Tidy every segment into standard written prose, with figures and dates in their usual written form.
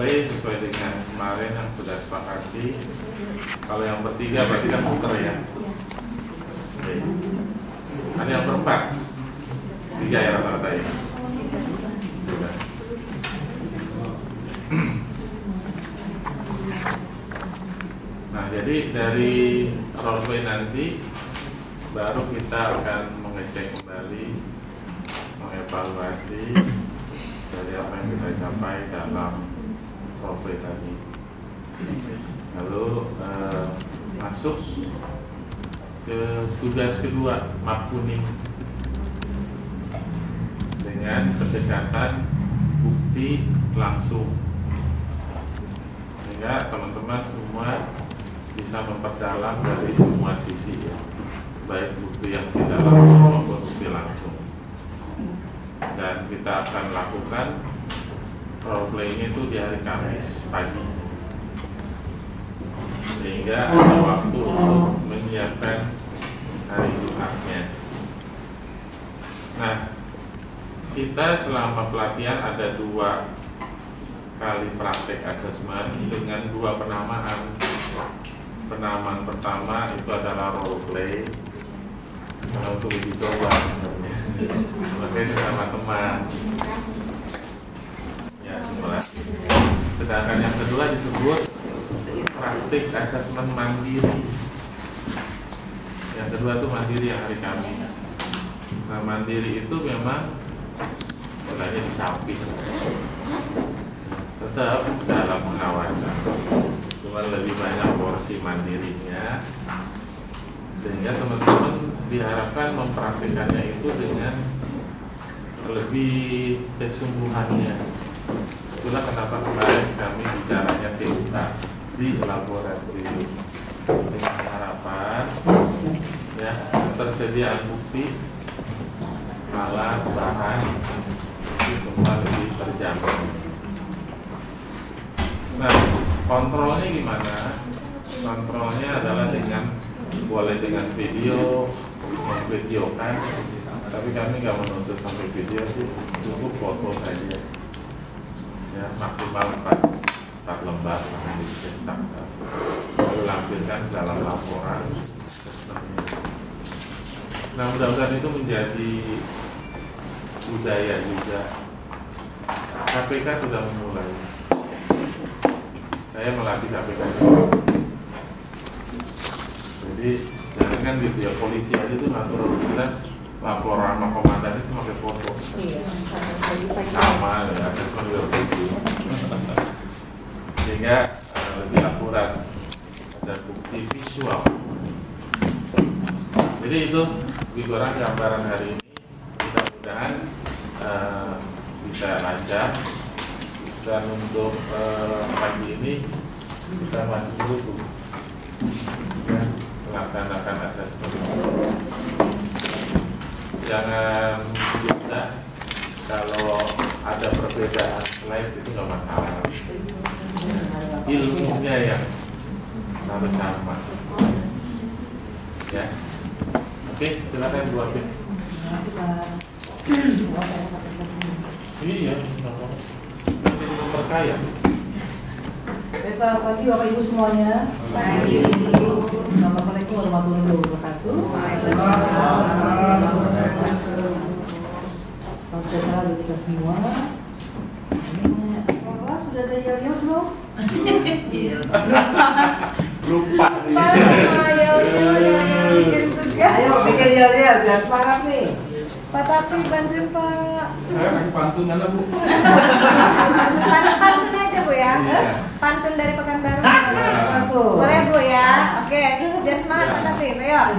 play sesuai dengan kemarin yang sudah sepakati. Kalau yang bertiga berarti kan muter ya. Oke. Ada yang berempat? 3 ya rata-rata ya. Sudah. Nah, jadi dari role play nanti baru kita akan mengecek kembali, mengevaluasi dari apa yang kita capai dalam role play tadi. Lalu masuk ke tugas kedua, map kuning, dengan pendekatan bukti langsung, sehingga teman-teman semua bisa memperdalam dari semua sisi ya, baik bukti yang tidak langsung maupun bukti langsung. Dan kita akan lakukan role play-nya itu di hari Kamis pagi, sehingga ada waktu untuk menyiapkan hari Jumatnya. Nah, kita selama pelatihan ada 2 kali praktek asesmen dengan 2 penamaan. Penamaan pertama itu adalah role play, untuk uji coba sebenarnya. Makanya sama teman. Ya, simulasi. Sedangkan yang kedua disebut praktik asesmen mandiri. Yang kedua itu mandiri yang hari Kamis. Nah, mandiri itu memang sebenarnya disamping, tetap dalam pengawasan, cuma lebih banyak porsi mandirinya, sehingga teman-teman diharapkan mempraktikannya itu dengan lebih kesungguhannya. Itulah kenapa kemarin kami bicaranya TUK di laboratorium, dengan harapan ya ketersediaan bukti, alat, bahan itu semua lebih terjamin. Nah, kontrolnya gimana? Kontrolnya adalah boleh dengan video, memvideokan, tapi kami nggak menuntut sampai video sih, cukup foto saja. Ya, maksimal 4 lembar yang dicetak, lalu lampirkan dalam laporan. Nah, mudah-mudahan itu menjadi budaya juga. KPK sudah memulai. Saya melatih KPK. Jadi jangan gitu ya, polisi aja tuh naturalitas lapor sama komandan itu pakai foto. Sama ya, asesmen juga begitu. Sehingga lebih akurat, ada bukti visual. Jadi itu lebih kurang gambaran hari ini. Mudah-mudahan bisa lancar. Dan untuk pagi ini kita masuk dulu ya, melaksanakan asesmen. Jangan juga kalau ada perbedaan slide itu nggak masalah. Ilmunya yang harus sama. Ya. Oke, silakan Bu Afif. Iya, jadi memperkaya. Selamat pagi Bapak Ibu semuanya. Pagi. Assalamualaikum warahmatullahi wabarakatuh. Salam sejahtera bagi kita semua. Ini sudah ada yel-yel belum? Lupa. Ayo bikin yel-yel biar semangat nih. Pak Tapi bantu Pak. Pantun mana Bu? Pantun aja Bu ya. Pantun dari Pekanbaru. Boleh Bu ya. Oke, biar semangat Pak Tapi. Ayo.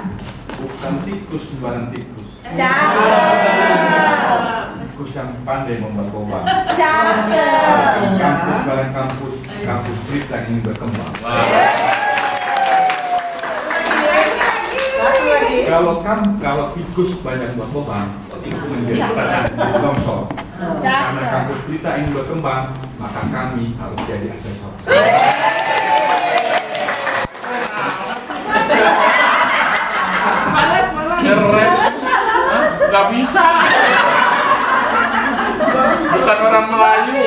Bukan tikus sembarang tikus. Cakep. Tikus yang pandai membuat lubang. Cakep. Kampus barang kampus berita ingin berkembang. Kalau tikus banyak buat lubang, itu menjadi longsor. Karena kampus berita ingin berkembang, maka kami harus jadi asesor. Keren. Gak bisa. Bukan orang Melayu.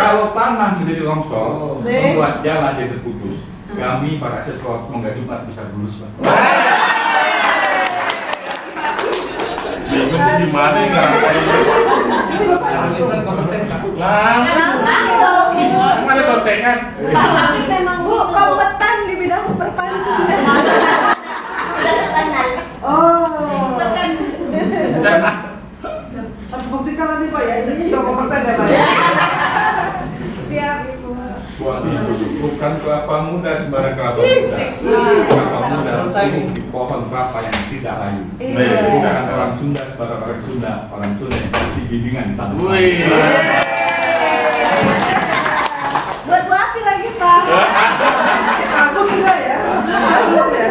Kalau tanah menjadi longsor, membuat jalan jadi terputus, kami para asesor semoga Jumat bisa lulus, Pak. Bingung di mana nggak? Langsung Langsung. Langsung. Mana kontengan? Tapi memang Bu kompeten di bidang perpanian. Sudah terkenal. Oh. Harus buktikan nanti Pak ya, ini juga kompeten ya Pak ya. Siap Ibu. Buat Ibu, bukan kelapa muda sembarang kelapa muda. Kelapa muda tumbuh di pohon kelapa yang tidak layu. Bukan orang Sunda sembarang orang Sunda yang kasih bimbingan di tanah. Buat Bu Afi lagi Pak. Aku sudah ya. Bagus ya.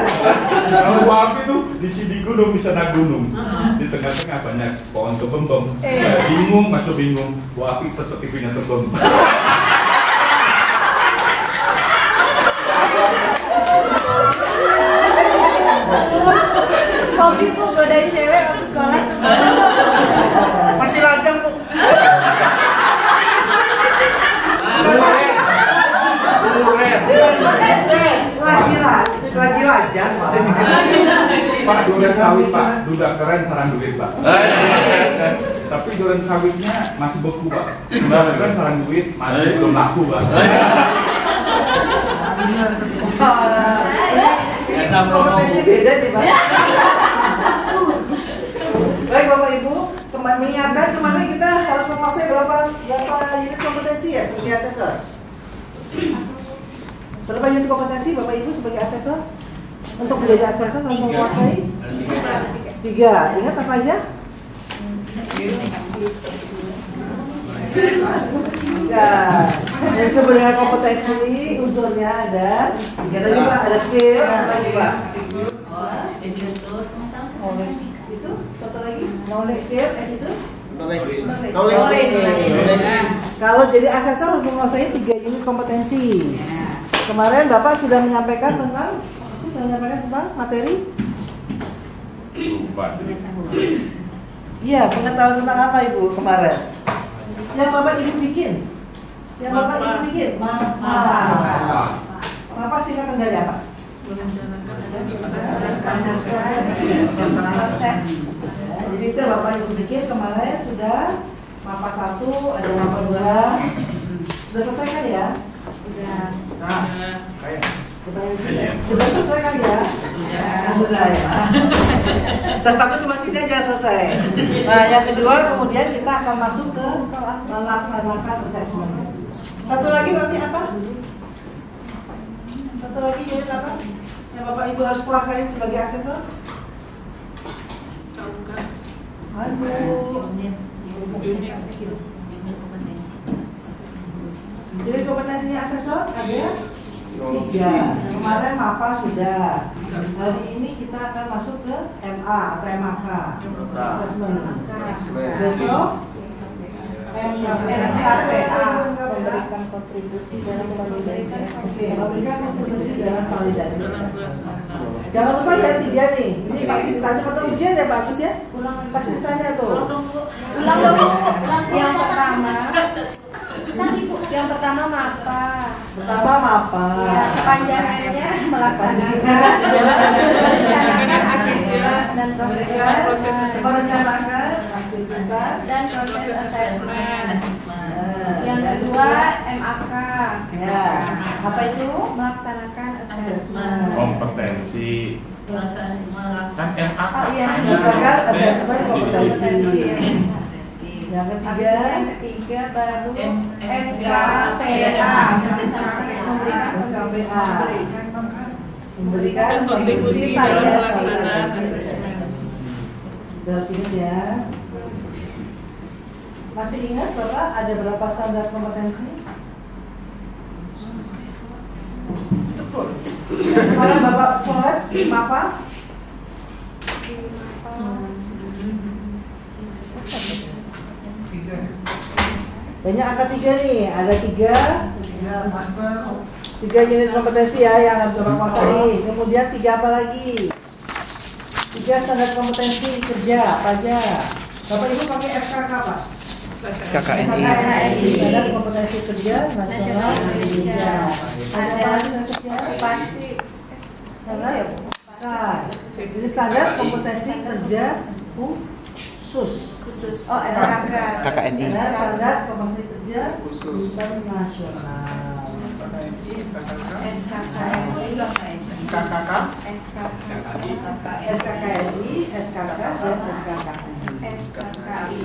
Kalau Bu Afi tuh di sini gunung bisa naik gunung. Di tengah-tengah banyak pohon kebembem. Bingung, masuk bingung. Bu Afi tetap pipinya tebem. Hobi Bu godain cewek waktu sekolah. Masih lajang Bu. Lagi lajang Pak. Pak, durian sawit Pak, duda keren sarang duit Pak. Tapi durian sawitnya masih beku Pak. Keren sarang duit masih belum laku Pak. Kompetisi beda sih Pak. Baik Bapak Ibu, mengingatkan kemarin kita harus menguasai berapa unit kompetensi ya sebagai asesor. Berapa unit kompetensi Bapak Ibu sebagai asesor? Untuk menjadi asesor harus menguasai 3. Ingat apa aja? 3. Yang disebut dengan kompetensi unsurnya ada 3 tadi Pak, ada skill, apa lagi Pak? Itu satu lagi knowledge, skill, itu knowledge. Kalau jadi asesor harus menguasai 3 unit kompetensi. Kemarin Bapak sudah menyampaikan tentang materi? Lupa. Iya, pengetahuan tentang apa Ibu kemarin? Yang Bapak Ibu bikin? Mapa singkatan dari apa? Proses. Jadi itu Bapak Ibu bikin kemarin sudah mapa 1, ada mapa 2. Sudah selesai kan ya? Sudah selesai kan ya? Sudah ya. Saya takut cuma sini aja selesai. Nah, yang kedua kemudian kita akan masuk ke melaksanakan assessment. Satu lagi nanti apa? Satu lagi unit apa? Yang Bapak Ibu harus kuasain sebagai asesor? Jadi kompetensinya asesor ada 3. Kemarin MAPA sudah. Hari ini kita akan masuk ke MA atau MAK, assessment. Besok Memberikan kontribusi dalam validasi. Memberikan kontribusi dalam validasi. Jangan lupa ya 3 nih. Ini pasti ditanya pada ujian ya bagus ya. Pasti ditanya tuh. Ulang dong Bu. Yang pertama MAPA. Ya, Kepanjangannya melaksanakan, merencanakan aktivitas dan proses assessment. Yang kedua MAK. Ya, apa itu? Melaksanakan assessment. Kompetensi. Kan MAK. Oh iya. Melaksanakan assessment kompetensi. Yang ketiga baru MKPA, memberikan kontribusi validasi. Harus ingat ya. Masih ingat Bapak ada berapa standar kompetensi? Yang kemarin Bapak coret apa? Banyak angka 3 nih, ada 3 unit kompetensi ya yang harus Bapak kuasai. Kemudian 3 apa lagi? 3 standar kompetensi kerja apa aja? Bapak Ibu pakai SKK Pak? SKKNI. Standar kompetensi kerja nasional Indonesia. Ada apa lagi yang kerja? Pasti. Nah, ini standar kompetensi kerja khusus. Oh, SKK. KKNI. Standar kompetensi kerja khusus nasional. SKKNI, SKK dan SKKI.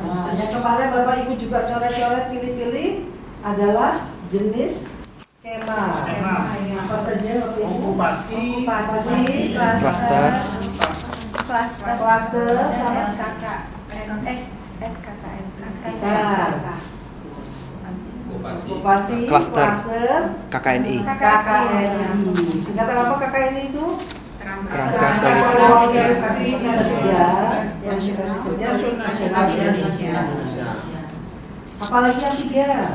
Nah, yang kemarin Bapak Ibu juga coret-coret pilih-pilih adalah jenis skema. Apa saja Bapak Ibu? Okupasi, Cluster, sama SKKN. Okupasi, Cluster. cluster, KKNI. KKNI. Singkatan apa KKNI itu? Kerangka Kualifikasi Kerja Nasional Indonesia. Apalagi yang 3?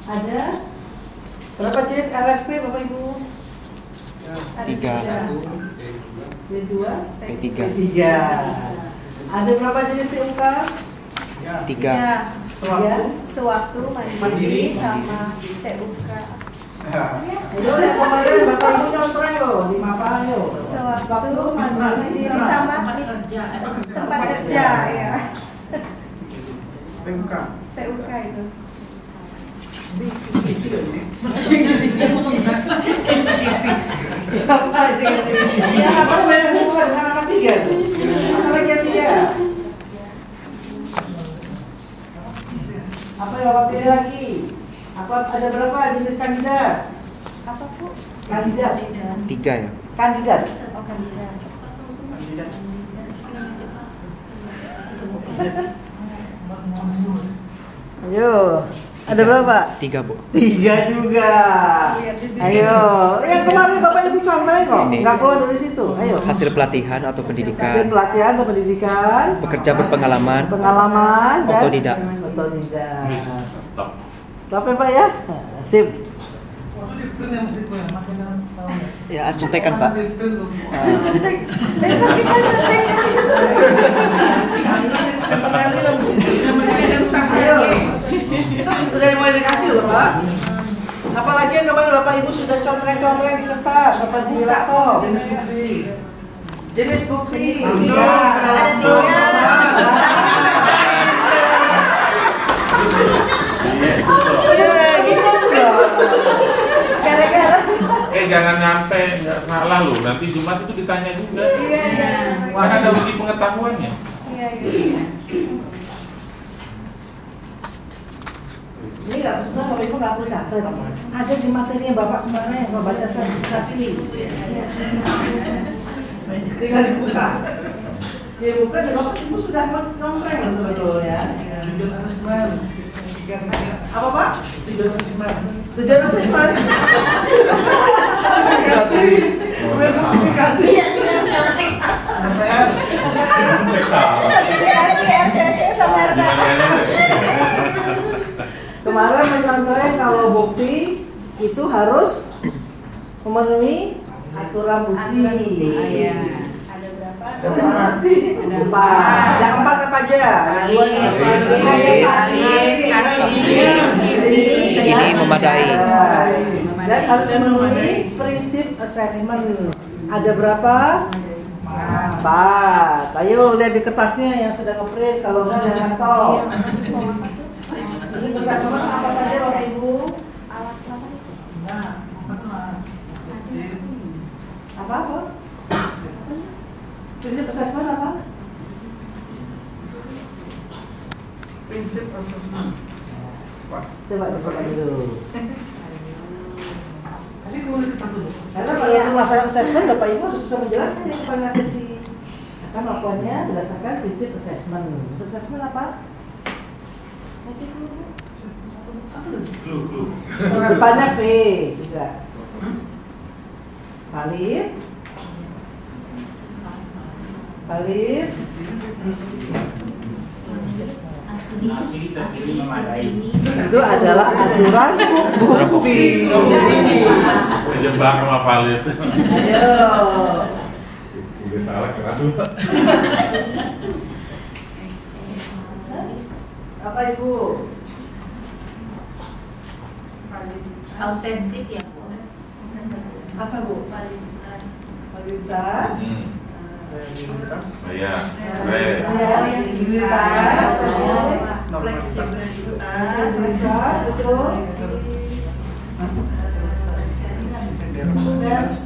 Ada berapa jenis RSP Bapak Ibu? 3. B2, B3. B3. Ada berapa jenis TUK? 3. Sewaktu mandiri sama TUK. Ayo yang kemarin Bapak Ibu contoh loh di Mapa ayo. Sewaktu mandiri sama tempat kerja ya. TUK itu. Apa yang sesuai dengan nama 3 tuh? Apa lagi yang 3? Apa yang Bapak pilih lagi? Apa ada berapa jenis kandidat? Apa Bu? Kandidat. 3 ya. Kandidat. Oh, kandidat. Ayo, ada berapa? 3 Bu. 3 juga. Ayo, yang kemarin Bapak Ibu contohnya kok, Ini. nggak keluar dari situ. Ayo. Hasil pelatihan atau Hasil pendidikan. pelatihan atau pendidikan, Bekerja berpengalaman. pengalaman, dan Otodidak. otodidak. Stop. Stop ya Pak ya? Sip. Ya, harus contekan Pak. Besok kita cek. Ayo. Sudah mulai dikasih loh Pak. Apalagi yang kemarin Bapak Ibu sudah contreng-contreng di kertas apa di laptop. Jenis bukti. Ada 3. Gara-gara. Jangan nyampe nggak salah loh. Nanti Jumat itu ditanya juga. Iya. Kan ada uji pengetahuannya. Iya. Ini nggak betul, Bapak Ibu nggak perlu catat. Ada di materi yang Bapak kemarin yang baca sertifikasi. Tinggal dibuka. Dibuka dan Bapak Ibu sudah nongkreng loh sebetulnya. Tujuan asesmen. Apa Pak? Tujuan asesmen. Tujuan asesmen. Sertifikasi. Sertifikasi RCC sama RBA. Kemarin mencontohnya kalau bukti itu harus memenuhi aturan bukti. Ada berapa? Empat. Yang 4 apa aja? Ini memadai. Dan harus memenuhi prinsip assessment. Ada berapa? 4. Ayo lihat di kertasnya yang sudah ngeprint, kalau enggak jangan tol. Prinsip assessment apa saja Bapak Ibu? Apa? Prinsip assessment apa? Prinsip assessment. Coba dicoba dulu. Kasih kemudian kita dulu. Karena kalau untuk masalah assessment, Bapak Ibu harus bisa menjelaskan ya kepada sesi. Akan melakukannya berdasarkan prinsip assessment. Prinsip assessment apa? Kasih dulu. Clue. Depannya V juga. Valid. Itu adalah aturan bukti. Kejebak sama valid. Ayo. Udah salah keras banget. Apa Ibu? Autentik ya Bu. Apa Bu? Validitas. Validitas. Ya, Kredibilitas. Fleksibilitas. Fleksibilitas, betul. Fairness.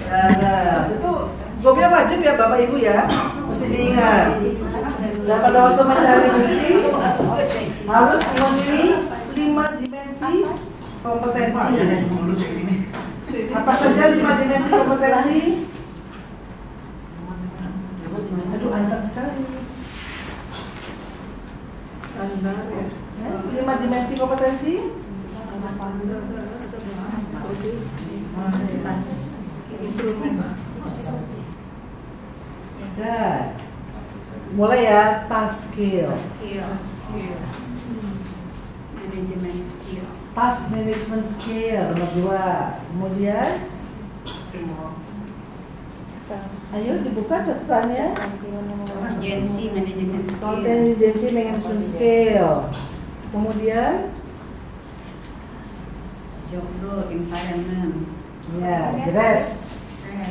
Fairness. Itu jawabnya wajib ya Bapak Ibu ya. Mesti diingat. Dan pada waktu mencari bukti harus memiliki 5 dimensi kompetensi. Apa saja 5 dimensi kompetensi? Aduh, anteng sekali. 5 dimensi kompetensi? Dan mulai ya, task skill. Manajemen skill. Task management skill nomor 2. Kemudian ayo dibuka catatannya. Contingency management skill. Contingency management skill. Kemudian Job role environment. ya, jelas.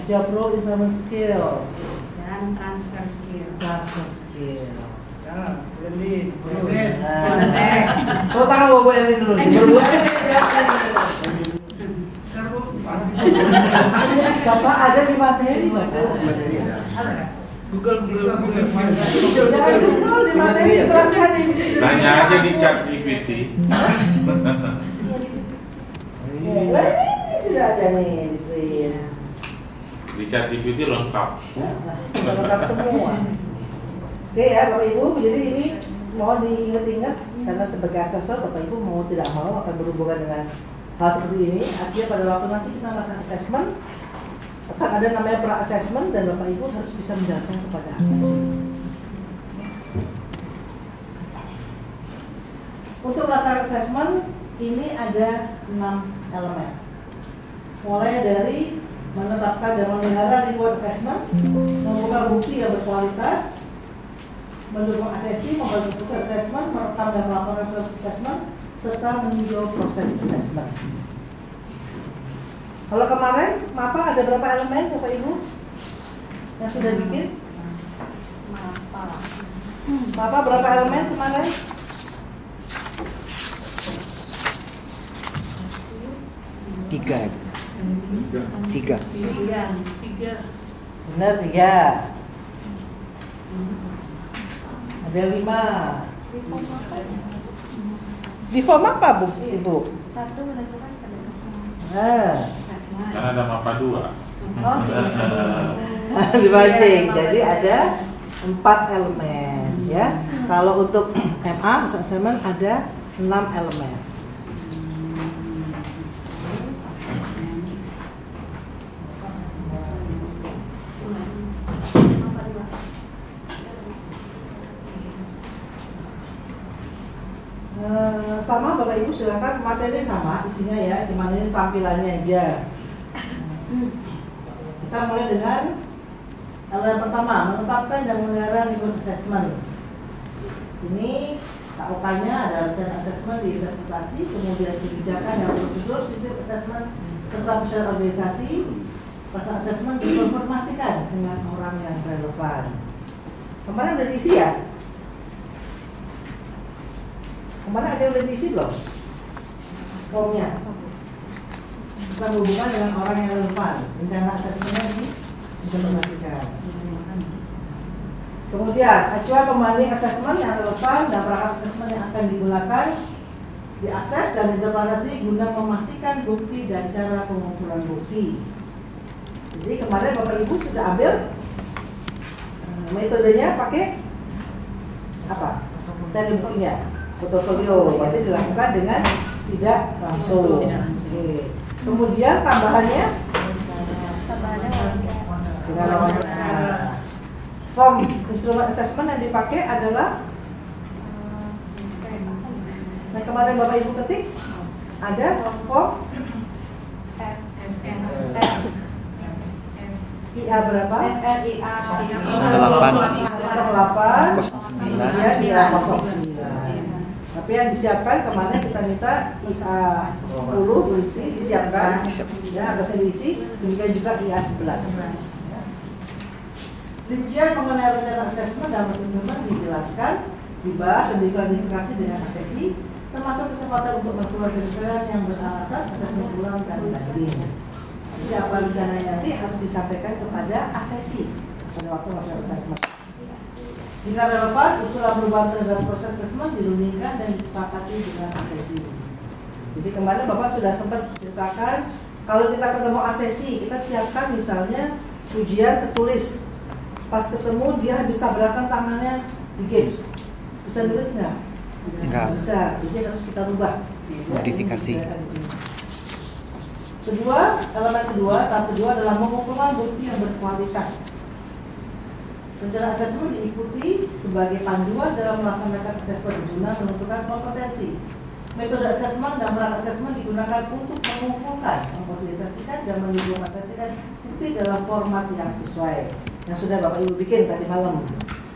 Job role environment skill. Dan transfer skill. Transfer skill. Kau tangan bawa Erwin dulu nih. Bapak ada di materi Bapak. Google. Jangan Google di materi berangkat ini. Tanya aja di chat GPT. Ini sudah ada nih di print. Di chat GPT lengkap. Lengkap semua. Oke ya Bapak Ibu, jadi ini mohon diingat-ingat karena sebagai asesor Bapak Ibu mau tidak mau akan berhubungan dengan hal seperti ini. Artinya pada waktu nanti kita melakukan assessment akan ada namanya pra-assessment dan Bapak Ibu harus bisa menjelaskan kepada asesor. Untuk melaksanakan assessment ini ada 6 elemen. Mulai dari menetapkan dan memelihara reward assessment, membuka bukti yang berkualitas, mendukung asesi, membuat keputusan assessment, merekam dan melakukan assessment, serta meninjau proses assessment. Kalau kemarin, MAPA ada berapa elemen Bapak Ibu yang sudah bikin? MAPA berapa elemen kemarin? Tiga. Benar 3. Ada 5. Di form apa Bu? Ibu? Satu menentukan kedekatan. Karena ada mapa 2. Dibanding. Jadi ada 4 elemen ya. Kalau untuk MA assessment ada 6 elemen. Sama Bapak Ibu silakan, materi sama isinya ya, cuman ini tampilannya aja. Kita mulai dengan elemen pertama, menetapkan dan memelihara reward assessment. Ini KOK-nya ada rencana assessment, diinterpretasi, kemudian kebijakan dan prosedur sistem assessment serta perusahaan organisasi. Pasal assessment dikonfirmasikan dengan orang yang relevan. Kemarin udah diisi ya? Kemarin ada yang udah diisi loh formnya. Bukan hubungan dengan orang yang relevan. Rencana asesmennya diinformasikan. Kemudian acuan pembanding asesmen yang relevan dan perangkat asesmen yang akan digunakan diakses dan interpretasi guna memastikan bukti dan cara pengumpulan bukti. Jadi kemarin Bapak Ibu sudah ambil metodenya pakai apa? Cari buktinya. Portofolio, berarti dilakukan dengan tidak langsung. Oke. Kemudian tambahannya dengan wawancara. Form instrumen assessment yang dipakai adalah yang kemarin Bapak Ibu ketik ada form IA berapa? RIA 08, 09. kemudian IA 09. Tapi yang disiapkan kemarin kita minta IA 10 berisi disiapkan, ya atasnya diisi, demikian juga IA 11. Rincian mengenai rencana asesmen dan asesmen dijelaskan, dibahas dan diklarifikasi dengan asesi, termasuk kesempatan untuk melakukan penyesuaian yang beralasan asesmen ulang dan banding. Jadi apa rencananya nanti harus disampaikan kepada asesi pada waktu masa asesmen. Jika relevan, usulan perubahan terhadap proses asesmen dirundingkan dan disepakati dengan asesi. Jadi kemarin Bapak sudah sempat ceritakan, kalau kita ketemu asesi, kita siapkan misalnya ujian tertulis. Pas ketemu dia habis tabrakan tangannya di games. Bisa nulis nggak? Enggak. Bisa, jadi harus kita rubah. Modifikasi. Kedua, elemen kedua, tahap kedua adalah mengumpulkan bukti yang berkualitas. Rencana asesmen diikuti sebagai panduan dalam melaksanakan asesmen guna menentukan kompetensi. Metode asesmen dan perangkat asesmen digunakan untuk mengumpulkan, mengorganisasikan, dan mengimplementasikan bukti dalam format yang sesuai. Yang sudah Bapak Ibu bikin tadi malam.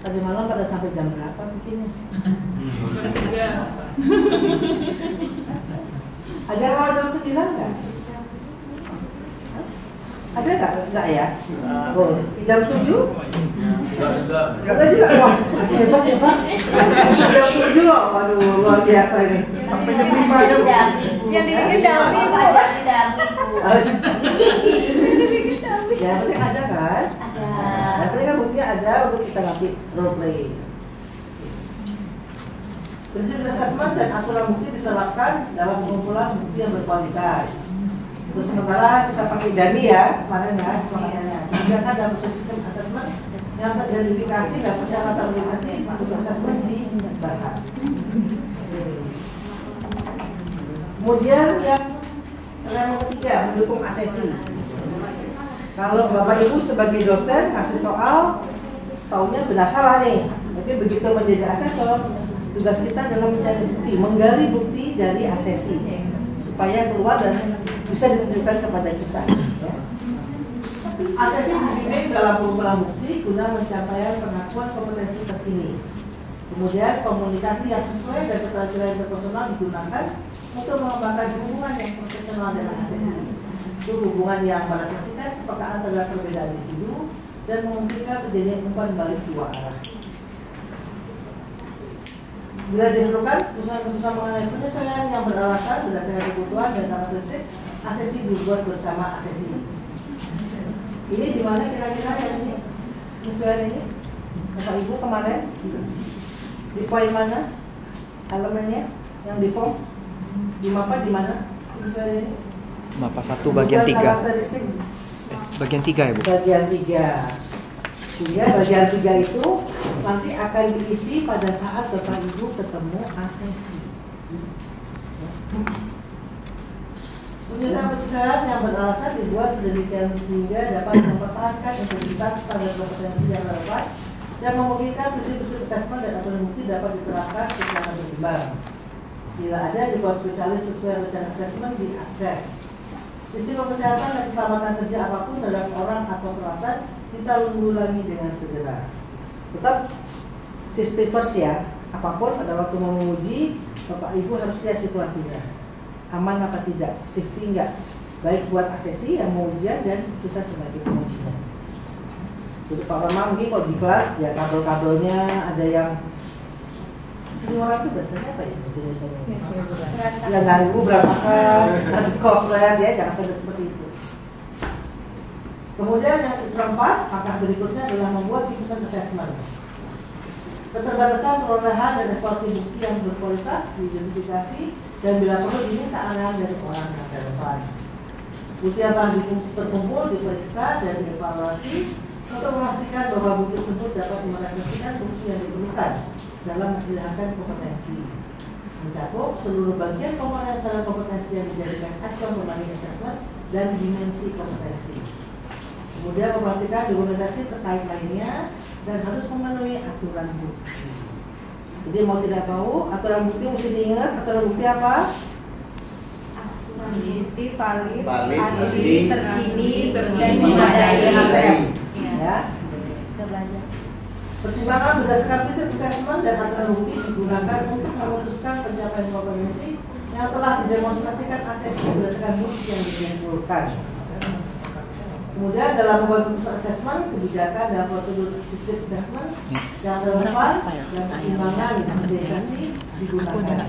Tadi malam pada sampai jam berapa bikinnya? Ada yang jam 9 nggak? Ada nggak? Nggak ya? Oh, jam 7? Enggak juga. Wah, hebat ya Pak. Jam 7, waduh luar biasa ini. yang dibikin Dami Bu. Ya, penting ada kan? Ada. Tapi kan buktinya ada untuk kita nanti role play. Prinsip asesmen dan aturan bukti diterapkan dalam pengumpulan bukti yang berkualitas. Untuk sementara kita pakai Dani ya, kemarin ya, semangatnya. Kemudian dalam sistem asesmen yang teridentifikasi dan persyaratan organisasi untuk asesmen dibahas. Kemudian yang ketiga, mendukung asesi. Kalau Bapak Ibu sebagai dosen kasih soal, taunya benar salah nih. Tapi begitu menjadi asesor, tugas kita adalah mencari bukti, menggali bukti dari asesi supaya keluar dan bisa ditunjukkan kepada kita. Ya. Asesi dibimbing dalam pengumpulan bukti guna mencapai pengakuan kompetensi terkini. Kemudian komunikasi yang sesuai dan keterampilan interpersonal digunakan untuk mengembangkan hubungan yang profesional dengan asesi. Itu hubungan yang merepresentasikan kepekaan terhadap perbedaan individu dan memungkinkan terjadinya umpan balik dua arah. Bila diperlukan, keputusan mengenai penyesuaian yang beralasan berdasarkan kebutuhan dan karakteristik asesi dibuat bersama asesi. Ini di mana kira-kira yang ini penyesuaian ini? Bapak Ibu kemarin di poin mana elemennya yang di form di mapa di mana penyesuaian ini? Mapa 1 bagian 3. Bagian 3 ya Bu? Bagian 3. Sehingga bagian 3 itu nanti akan diisi pada saat Bapak Ibu ketemu asesi. Penyesuaian yang beralasan dibuat sedemikian sehingga dapat mempertahankan integritas standar kompetensi yang relevan dan memungkinkan prinsip-prinsip asesmen dan aturan bukti dapat diterapkan secara berimbang. Bila ada dibuat spesialis sesuai rencana asesmen diakses. Risiko kesehatan dan keselamatan kerja apapun terhadap orang atau peralatan kita ulangi dengan segera. Tetap safety first ya. Apapun pada waktu mau menguji, Bapak Ibu harus lihat situasinya. Aman apa tidak, safety enggak. Baik buat asesi yang mau ujian dan kita sebagai pengujinya. Jadi Pak Ramah mungkin kalau di kelas ya kabel-kabelnya ada yang orang itu biasanya apa ya biasanya yang ganggu berantakan, nanti koslet ya, jangan sampai seperti itu. Kemudian yang keempat, langkah berikutnya adalah membuat keputusan asesmen. Keterbatasan perolehan dan evaluasi bukti yang berkualitas diidentifikasi dan bila perlu diminta arahan dari orang yang relevan. Bukti yang telah terkumpul diperiksa dan dievaluasi untuk memastikan bahwa bukti tersebut dapat merepresentasikan bukti yang diperlukan dalam menghilangkan kompetensi, mencakup seluruh bagian komponen secara kompetensi yang dijadikan acuan pembanding asesmen dan dimensi kompetensi. Kemudian memperhatikan dokumentasi terkait lainnya dan harus memenuhi aturan bukti. Jadi mau tidak mau aturan bukti mesti diingat. Aturan bukti apa? bukti valid, Valid, asli, asli, terkini, terkini, dan memadai. memadai. Ya. Udah belajar. Pertimbangan berdasarkan prinsip assessment dan aturan bukti digunakan untuk memutuskan pencapaian kompetensi yang telah didemonstrasikan asesmen berdasarkan bukti yang dikumpulkan. Kemudian dalam membuat keputusan assessment, kebijakan dan prosedur sistem assessment yang relevan dan pertimbangan organisasi digunakan.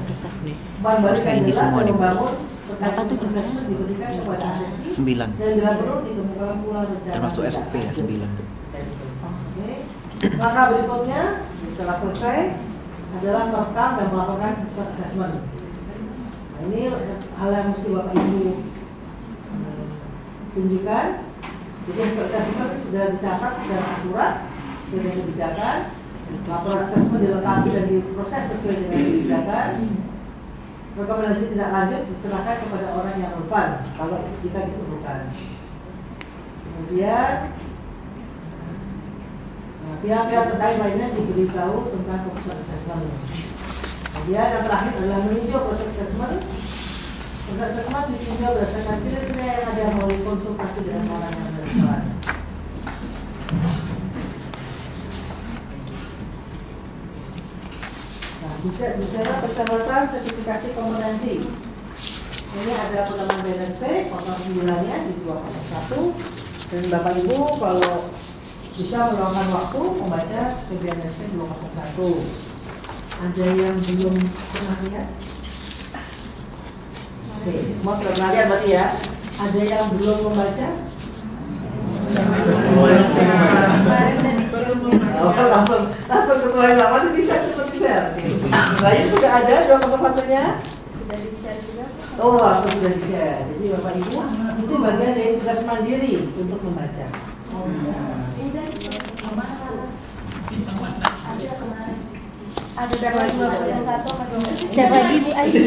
Bahan balik yang jelas dan membangun terkait assessment diberikan kepada asesi 9. dan bila perlu ditemukan pula rencana. Termasuk SOP ya 9. Langkah berikutnya setelah selesai adalah merekam dan melakukan keputusan assessment. Nah, ini hal yang mesti Bapak Ibu tunjukkan. Jadi hasil assessment sudah dicatat secara akurat, sesuai dengan kebijakan. Laporan assessment dilengkapi dan diproses sesuai dengan kebijakan. Rekomendasi tindak lanjut diserahkan kepada orang yang relevan kalau jika diperlukan. Kemudian pihak-pihak terkait lainnya diberitahu tentang keputusan assessment. Kemudian yang terakhir adalah meninjau proses assessment. Proses assessment ditinjau berdasarkan kriteria yang ada melalui konsultasi dengan orang yang relevan. Nah, bicara persyaratan sertifikasi kompetensi. Ini ada pengembangan BNSP, pasal 9-nya di 201. Dan Bapak Ibu kalau bisa meluangkan waktu membaca BNSP 201. Ada yang belum pernah lihat? Oke, semua sudah pernah lihat berarti ya. Ada yang belum membaca? Langsung ketua yang lama itu bisa cepat share. Bayu sudah ada 201-nya? Sudah di-share juga. Oh, langsung sudah di-share. Jadi Bapak Ibu itu bagian dari tugas mandiri untuk membaca. Ada berapa 201 sama 201? Share lagi Bu Aji.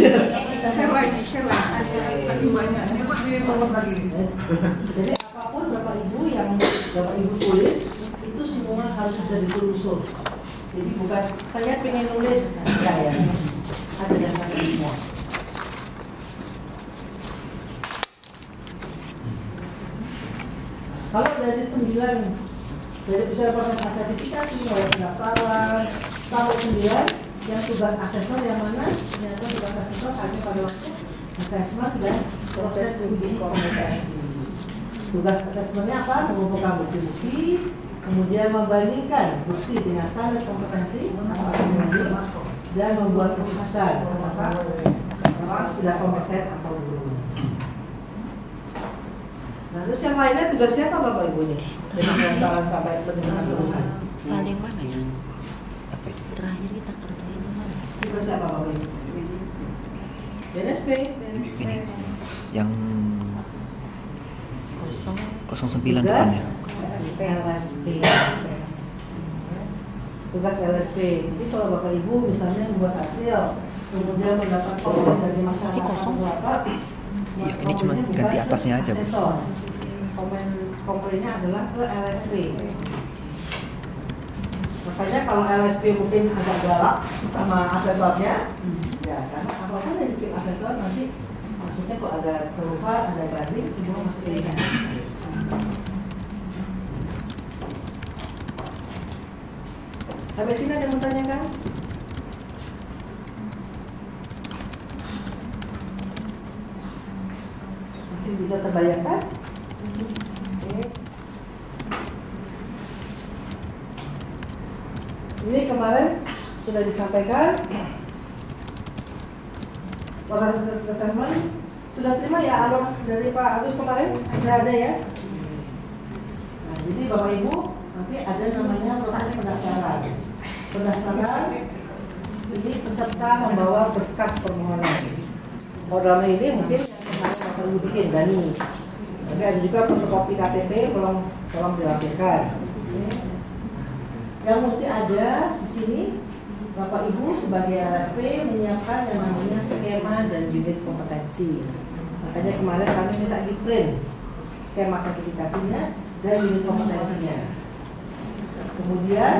Jadi apapun Bapak Ibu yang Bapak Ibu tulis itu semua harus bisa ditelusur. Jadi bukan saya pengen nulis, enggak ya. Ada dasarnya semua. Kalau dari 9 dari usaha proses sertifikasi mulai pendaftaran sampai 9 yang tugas asesor yang mana? Ternyata tugas asesor hanya pada waktu assessment dan proses uji kompetensi. Tugas asesmennya apa? Mengumpulkan bukti-bukti, kemudian membandingkan bukti dengan standar kompetensi dan membuat keputusan apakah orang sudah kompeten atau belum. Nah, terus yang lainnya tugas siapa Bapak Ibu nih? Dari pendaftaran sampai penerimaan. File yang mana ya? Apa itu? Terakhir kita kerjain yang mana? Tugas siapa Bapak Ibu? BNSP. Ini yang 09 Tugas depannya. LSP. Tugas LSP. Jadi kalau Bapak Ibu misalnya membuat hasil, kemudian mendapat komen dari masyarakat berapa? Iya, ini cuma ganti atasnya aja, Bu. Komplainnya adalah ke LSP. Makanya kalau LSP mungkin agak galak sama asesornya, ya karena apapun yang bikin asesor nanti maksudnya kok ada keluhan, ada banding, semua masuk ke ini. Sampai sini ada yang mau tanyakan? Masih bisa terbayangkan? Oke. Ini kemarin sudah disampaikan proses assessment sudah terima ya alur dari Pak Agus kemarin sudah ada ya. Nah, jadi Bapak Ibu nanti ada namanya proses pendaftaran. Pendaftaran ini peserta membawa berkas permohonan. Modalnya ini mungkin yang kemarin Bapak Ibu bikin Dani. Tapi ada juga fotokopi KTP, tolong dilampirkan. Yang mesti ada di sini Bapak Ibu sebagai LSP menyiapkan yang namanya skema dan unit kompetensi. Makanya kemarin kami minta di print skema sertifikasinya dan unit kompetensinya. Kemudian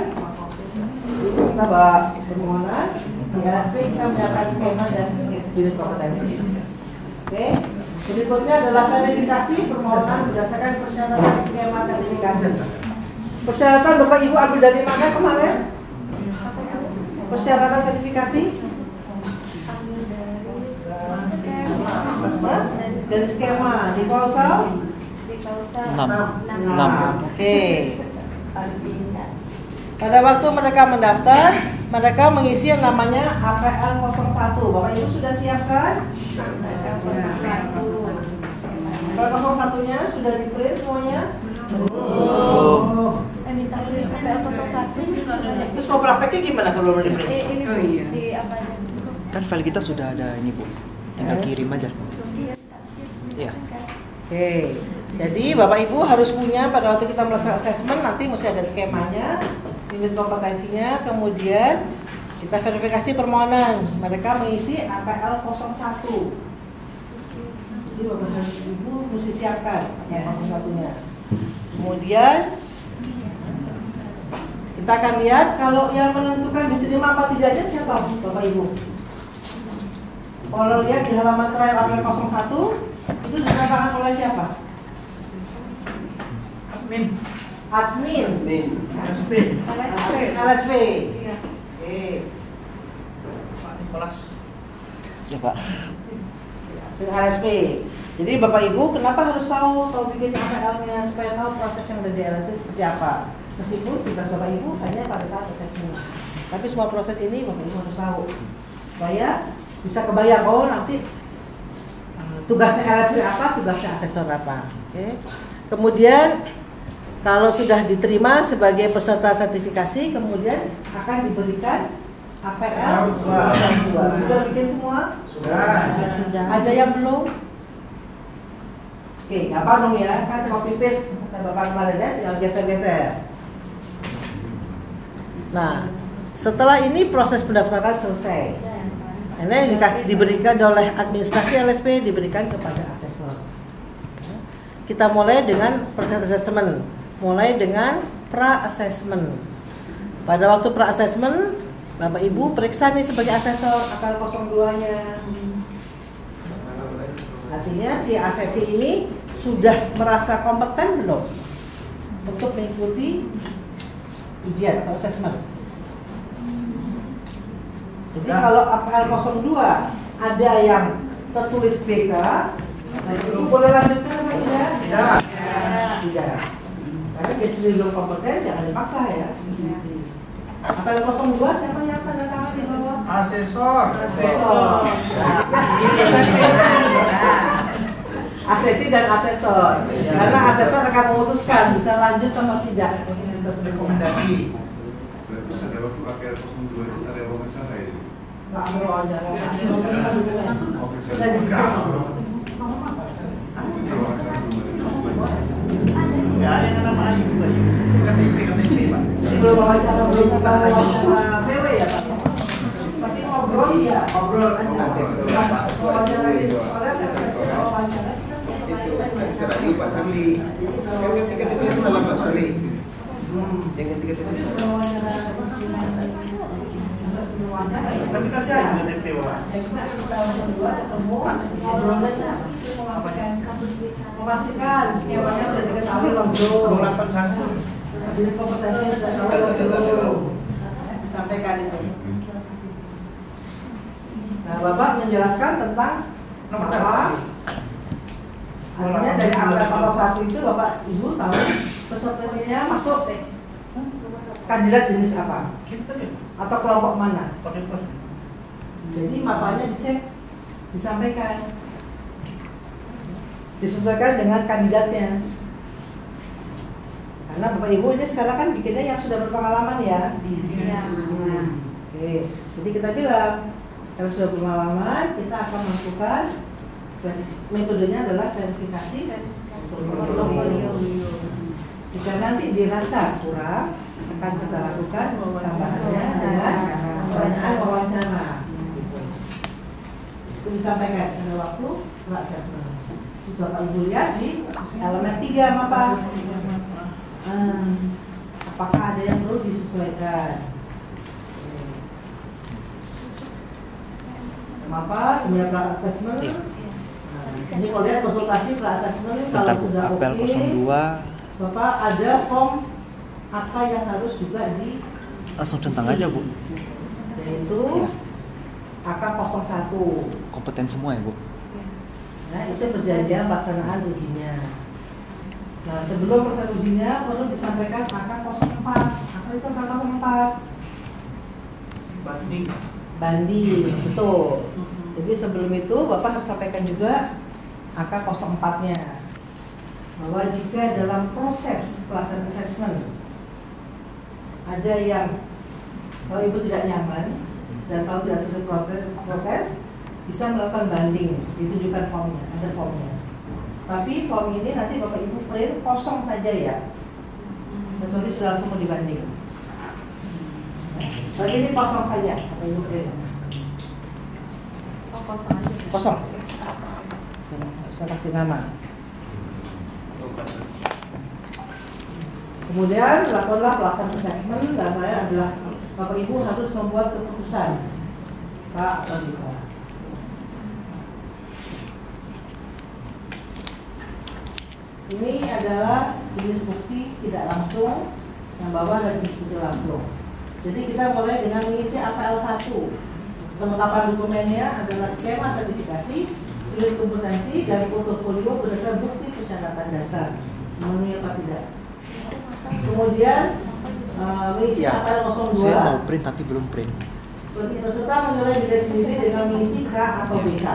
kita bawa permohonan di LSP kita menyiapkan skema dan unit kompetensi. Oke, Berikutnya adalah verifikasi permohonan berdasarkan persyaratan skema sertifikasi. Persyaratan Bapak Ibu ambil dari mana kemarin? Persyaratan sertifikasi? Dari skema di klausal? Di klausal 6. Oke. Pada waktu mereka mendaftar, mereka mengisi yang namanya APL 01. Bapak Ibu sudah siapkan? APL 01-nya sudah di-print semuanya? Minta print APL 01. Terus mau prakteknya gimana kalau belum di-print? Ini Bu, di apa aja? Kan file kita sudah ada ini Bu, tinggal kirim aja. Iya. Oke, jadi Bapak Ibu harus punya pada waktu kita melakukan assessment nanti mesti ada skemanya, unit kompetensinya, kemudian kita verifikasi permohonan. Mereka mengisi APL 01. Jadi Bapak Ibu mesti siapkan APL 01-nya. Kemudian kita akan lihat kalau yang menentukan diterima apa tidaknya siapa Bapak Ibu. Kalau lihat di halaman terakhir APL 01 itu ditandatangan oleh siapa? Admin. LSP. Iya. Oke. Ya Pak. LSP. Jadi Bapak Ibu kenapa harus tahu bikin APL-nya supaya tahu proses yang ada di LSP seperti apa? Meskipun tugas Bapak Ibu hanya pada saat assessment. Tapi semua proses ini Bapak Ibu harus tahu supaya bisa kebayang nanti tugasnya LSP apa, tugasnya asesor apa. Oke. Kemudian kalau sudah diterima sebagai peserta sertifikasi, kemudian akan diberikan APL 2. Sudah bikin semua? Sudah. Ada yang belum? Oke, gampang dong ya, kan copy paste kata Bapak kemarin ya, tinggal geser-geser. Nah, setelah ini proses pendaftaran selesai. Ini diberikan oleh administrasi LSP, diberikan kepada asesor. Kita mulai dengan proses assessment, mulai dengan pra-assessment. Pada waktu pra-assessment, Bapak Ibu periksa nih sebagai asesor APL 02-nya. Artinya si asesi ini sudah merasa kompeten belum untuk mengikuti ujian atau assessment. Jadi kalau APL 02 ada yang tertulis BK, nah itu boleh lanjutkan apa tidak? Tidak. Karena dia sendiri belum kompeten, jangan dipaksa ya. APL 02 siapa yang tanda tangan di bawah? Asesor. Asesi dan asesor. Karena asesor akan memutuskan bisa lanjut atau tidak. Sesuai rekomendasi. Ada waktu APL 02 itu ada wawancara ya? Nggak mau wawancara. Ya, yang nama Ayu juga. KTP Pak. Ini belum wawancara, belum wawancara PW ya Pak. Tapi ngobrol ya, ngobrol aja. Wawancara itu soalnya saya wawancara. Lagi Pak Samli. Yang ketiga itu adalah Pak Samli. Yang ketiga itu. Tapi kan dia ada KTP Pak. Memastikan skemanya sudah diketahui belum? Pemulasan satu. Jadi kompetensinya sudah tahu belum? Disampaikan itu. Nah, Bapak menjelaskan tentang apa? Artinya dari APL 41 itu Bapak Ibu tahu pesertanya masuk kandidat jenis apa? Atau kelompok mana? Jadi mapanya dicek, disampaikan, disesuaikan dengan kandidatnya. Karena Bapak Ibu ini sekarang kan bikinnya yang sudah berpengalaman ya. Iya. Oke, jadi kita bilang kalau sudah berpengalaman kita akan melakukan metodenya adalah verifikasi Portofolio. Jika nanti dirasa kurang, akan kita lakukan tambahannya dengan wawancara. Itu disampaikan pada waktu assessment. Terus Bapak Ibu lihat di elemen 3 mapa. Apakah ada yang perlu disesuaikan? Mapa, kemudian assessment. Ini kalau lihat konsultasi pre-assessment ini kalau Bentar, Bu. sudah Apel oke, 02 Bapak ada form AK yang harus juga di langsung centang aja, Bu. yaitu Ya. AK 01. Kompeten semua ya, Bu. Nah, itu perjanjian pelaksanaan ujinya. Nah, sebelum pelaksanaan ujinya perlu disampaikan AK 04. Apa itu AK 04? Banding, betul. Jadi sebelum itu Bapak harus sampaikan juga AK 04-nya. Bahwa jika dalam proses pelaksanaan assessment ada yang kalau Ibu tidak nyaman dan tahu tidak sesuai proses bisa melakukan banding, ditunjukkan formnya, ada formnya. Tapi form ini nanti Bapak Ibu print kosong saja ya, kecuali sudah langsung mau dibanding. Tapi ini kosong saja, Bapak Ibu print. Oh, kosong aja. Kosong. Saya kasih nama. Kemudian lakukanlah pelaksanaan assessment. Gambarnya adalah Bapak Ibu harus membuat keputusan Pak atau tidak. Ini adalah jenis bukti tidak langsung, yang bawah adalah jenis bukti langsung. Jadi kita mulai dengan mengisi APL 1. Kelengkapan dokumennya adalah skema sertifikasi, unit kompetensi, dan portofolio berdasarkan bukti persyaratan dasar. Memenuhi apa tidak? Kemudian mengisi Ya, APL 02. Saya mau print tapi belum print. Peserta menilai diri sendiri dengan mengisi K atau BK.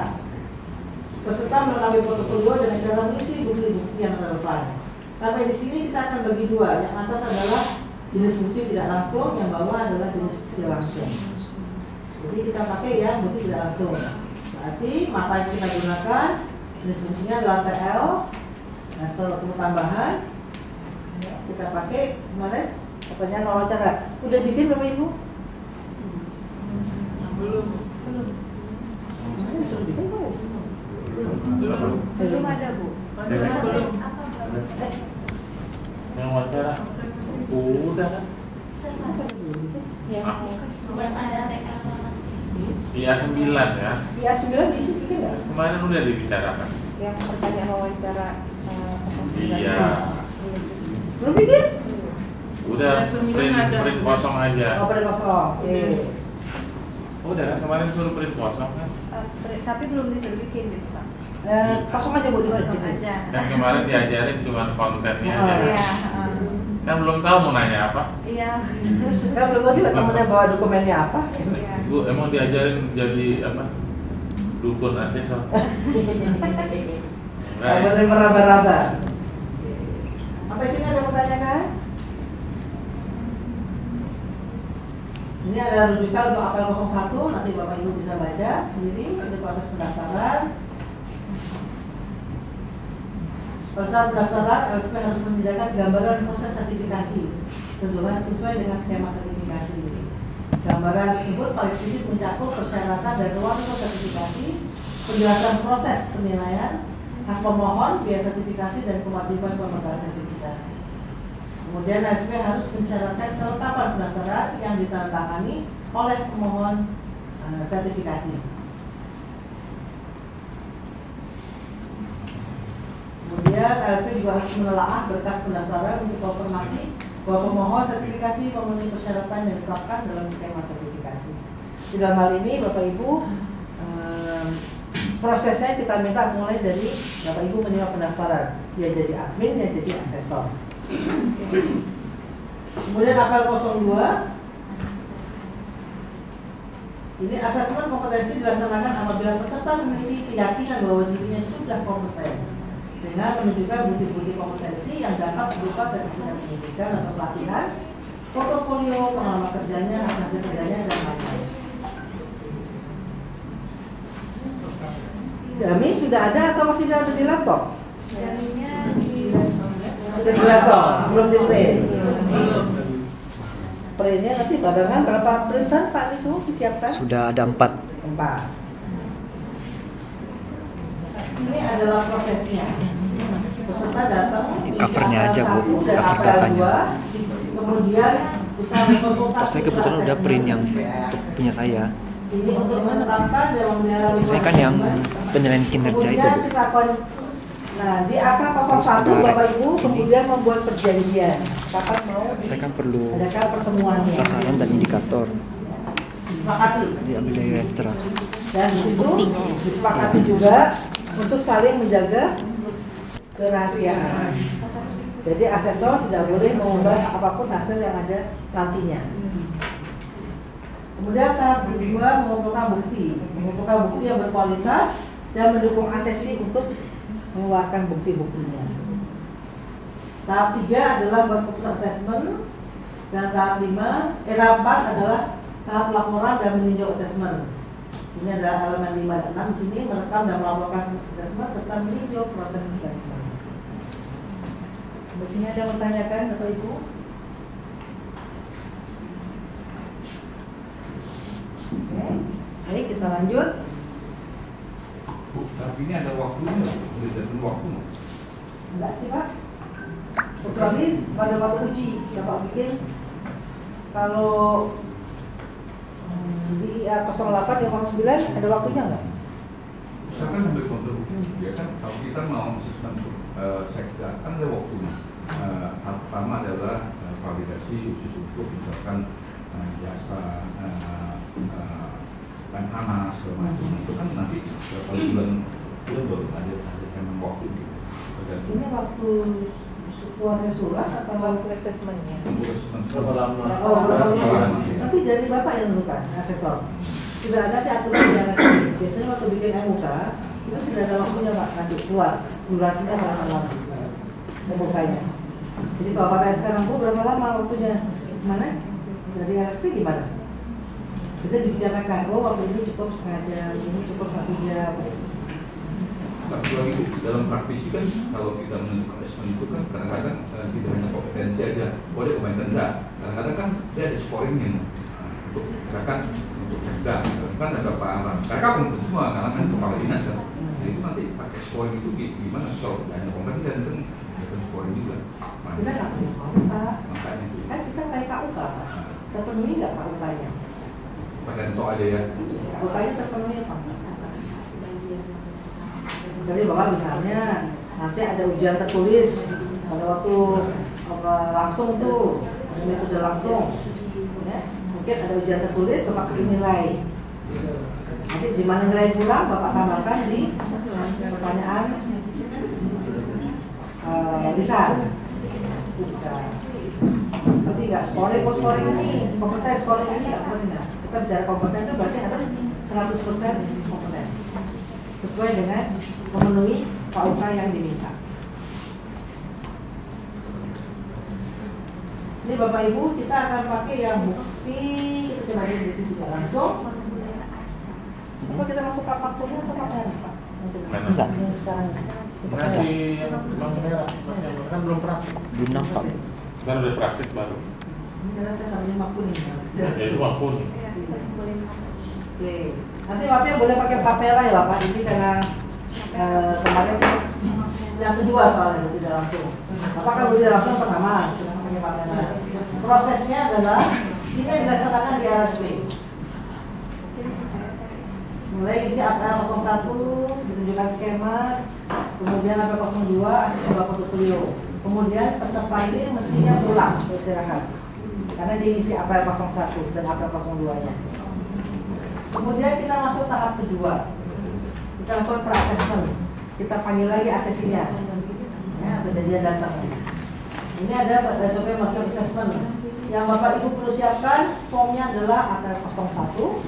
Peserta melengkapi portofolio dengan cara mengisi bukti-bukti yang relevan. Sampai di sini kita akan bagi dua. Yang atas adalah jenis bukti tidak langsung, yang bawah adalah jenis bukti langsung. Jadi kita pakai yang bukti tidak langsung. Berarti mapa yang kita gunakan jenis buktinya adalah TL, level tambahan. Kita pakai kemarin pertanyaan wawancara. Udah bikin Bapak Ibu? Belum. Sudah bikin kok? Belum ada, Bu. Yang wawancara udah kan? Yang ada TKL sama Iya 9 ya. Iya 9 di sini enggak? Kemarin udah dibicarakan. yang pertanyaan wawancara. Iya. Belum bikin? Udah print kosong aja. Oh, pada kosong. Oke. Udah kan kemarin suruh print kosong kan? Tapi belum disuruh bikin gitu, Pak. Kosong aja Bu. Kosong aja. Kan kemarin diajarin cuma kontennya Oh, aja. Iya. Kan belum tahu mau nanya apa. Iya. Kan belum tahu juga temennya bawa dokumennya apa. Iya. Bu, emang diajarin jadi apa? Dukun asesor. Nggak boleh meraba-raba. Sampai sini ada yang bertanyakan? Ini adalah rujukan untuk apel 01, nanti Bapak Ibu bisa baca sendiri. Ini proses pendaftaran. Pada saat pendaftaran, LSP harus menyediakan gambaran proses sertifikasi sesuai dengan skema sertifikasi. Gambaran tersebut paling sedikit mencakup persyaratan dan ruang sertifikasi, penjelasan proses penilaian, hak pemohon, biaya sertifikasi, dan kewajiban pemegang sertifikat. Kemudian LSP harus mencatatkan kelengkapan pendaftaran yang ditandatangani oleh pemohon sertifikasi. Kemudian LSP juga harus menelaah berkas pendaftaran untuk konfirmasi bahwa pemohon sertifikasi memenuhi persyaratan yang ditetapkan dalam skema sertifikasi. Di dalam hal ini Bapak Ibu prosesnya kita minta mulai dari Bapak Ibu menerima pendaftaran, ya jadi admin, ya jadi asesor. Kemudian apel 02. Ini asesmen kompetensi dilaksanakan apabila peserta memiliki keyakinan bahwa dirinya sudah kompeten dengan menunjukkan bukti-bukti kompetensi yang dapat berupa sertifikat pendidikan atau pelatihan, portofolio, pengalaman kerjanya, hasil kerjanya, dan lain-lain. Dami sudah ada atau masih ada di laptop? Daminya Sudah di laptop, belum di print. Printnya nanti barengan berapa printan Pak itu disiapkan? Sudah ada 4. 4. Ini adalah prosesnya. Peserta datang. Ini covernya aja, Bu. dan Cover apel datanya. 2, kemudian kita konsultasi. Saya kebetulan udah print yang punya saya. Ini untuk menetapkan dan memelihara lingkungan. Saya kan yang penilaian kinerja itu, Bu. Nah, di AK 01 Bapak Ibu kemudian membuat perjanjian. Kapan mau Saya kan perlu adakan pertemuannya. sasaran dan indikator. Disepakati. Diambil dari registra. Dan di situ disepakati juga untuk saling menjaga kerahasiaan. Jadi asesor tidak boleh mengubah apapun hasil yang ada nantinya. Kemudian tahap kedua mengumpulkan bukti yang berkualitas dan mendukung asesi untuk mengeluarkan bukti-buktinya. Tahap 3 adalah buat keputusan asesmen, dan tahap 4 adalah tahap laporan dan meninjau asesmen. Ini adalah elemen 5 dan 6 di sini, merekam dan melaporkan asesmen serta meninjau proses asesmen. Di sini ada yang bertanyakan Bapak Ibu? Oke, baik kita lanjut. Bu, tapi ini ada waktunya, udah jadwal waktu. Enggak sih Pak? Kecuali pada waktu uji, Bapak bikin kalau di IA 08 yang 09 ada waktunya nggak? Misalkan ambil contoh, ya kan kalau kita mau asesmen untuk sekda kan ada waktunya. Tahap pertama adalah validasi khusus untuk misalkan jasa dan panas segala macam. Itu kan nanti berapa bulan baru ada memang waktu gitu. Ini waktu keluarnya surat atau Waktu asesmennya. Untuk asesmen Berapa lama? Oh, berapa lama? Nanti dari Bapak yang menentukan, asesor. Sudah ada aturan di RSP. Biasanya waktu bikin MUK, itu sudah ada waktunya Pak, nanti keluar. Durasinya berapa lama? MUK-nya. Jadi kalau Bapak sekarang berapa lama waktunya? Mana? Dari RSP gimana? Bisa dibicarakan, oh waktu ini cukup setengah jam, ini cukup 1 jam. Satu lagi Bu, dalam praktisi kan kalau kita menentukan asesmen itu kan kadang-kadang tidak hanya kompetensi aja, boleh kompetensi enggak. Kadang-kadang kan dia ada scoringnya untuk misalkan untuk enggak, kan ada beberapa orang. Mereka kompeten semua karena kan kepala dinas kan. Jadi itu nanti pakai scoring itu gimana? Kalau hanya kompeten kan ada scoring juga. Kita nggak perlu scoring Pak. Makanya itu. Kan kita pakai KUK Pak. Terpenuhi nggak KUK-nya? Pakai stok aja ya. KUK-nya terpenuhi Pak. Jadi Bapak misalnya nanti ada ujian tertulis pada waktu langsung tuh, ada metode langsung, ya. Mungkin ada ujian tertulis Bapak kasih nilai. Nanti di mana nilai kurang Bapak tambahkan di pertanyaan lisan. Bisa. Tapi nggak scoring ini, kompeten scoring ini nggak boleh nggak. Kita bicara kompeten itu berarti harus 100% kompeten sesuai dengan memenuhi KUK yang diminta. Ini Bapak Ibu kita akan pakai yang bukti kita coba bukti tidak langsung. Apa kita masuk Pak fakturnya atau Pak merah Pak? Enggak. Yang sekarang. Masih yang merah, kan belum praktik. Belum nampak. Kan udah praktik baru. Ini saya taruhnya Mak kuning. Ya itu wapun. Oke. Nanti Bapaknya boleh pakai papera ya Bapak. Ini karena kemarin yang kedua soalnya tidak langsung. Bapak kalau tidak langsung pertama sudah pakai papera. Prosesnya adalah ini yang dilaksanakan di RSP. Mulai isi APL 01, ditunjukkan skema, kemudian APL 02, ada sebuah portofolio. Kemudian peserta ini mestinya pulang beristirahat karena dia isi APL 01 dan APL 02-nya. Kemudian kita masuk tahap kedua. Kita lakukan pra-assessment. Kita panggil lagi asesinya. Ya, dia datang. Ini ada SOP Master Assessment. Yang Bapak Ibu perlu siapkan formnya adalah APL 01,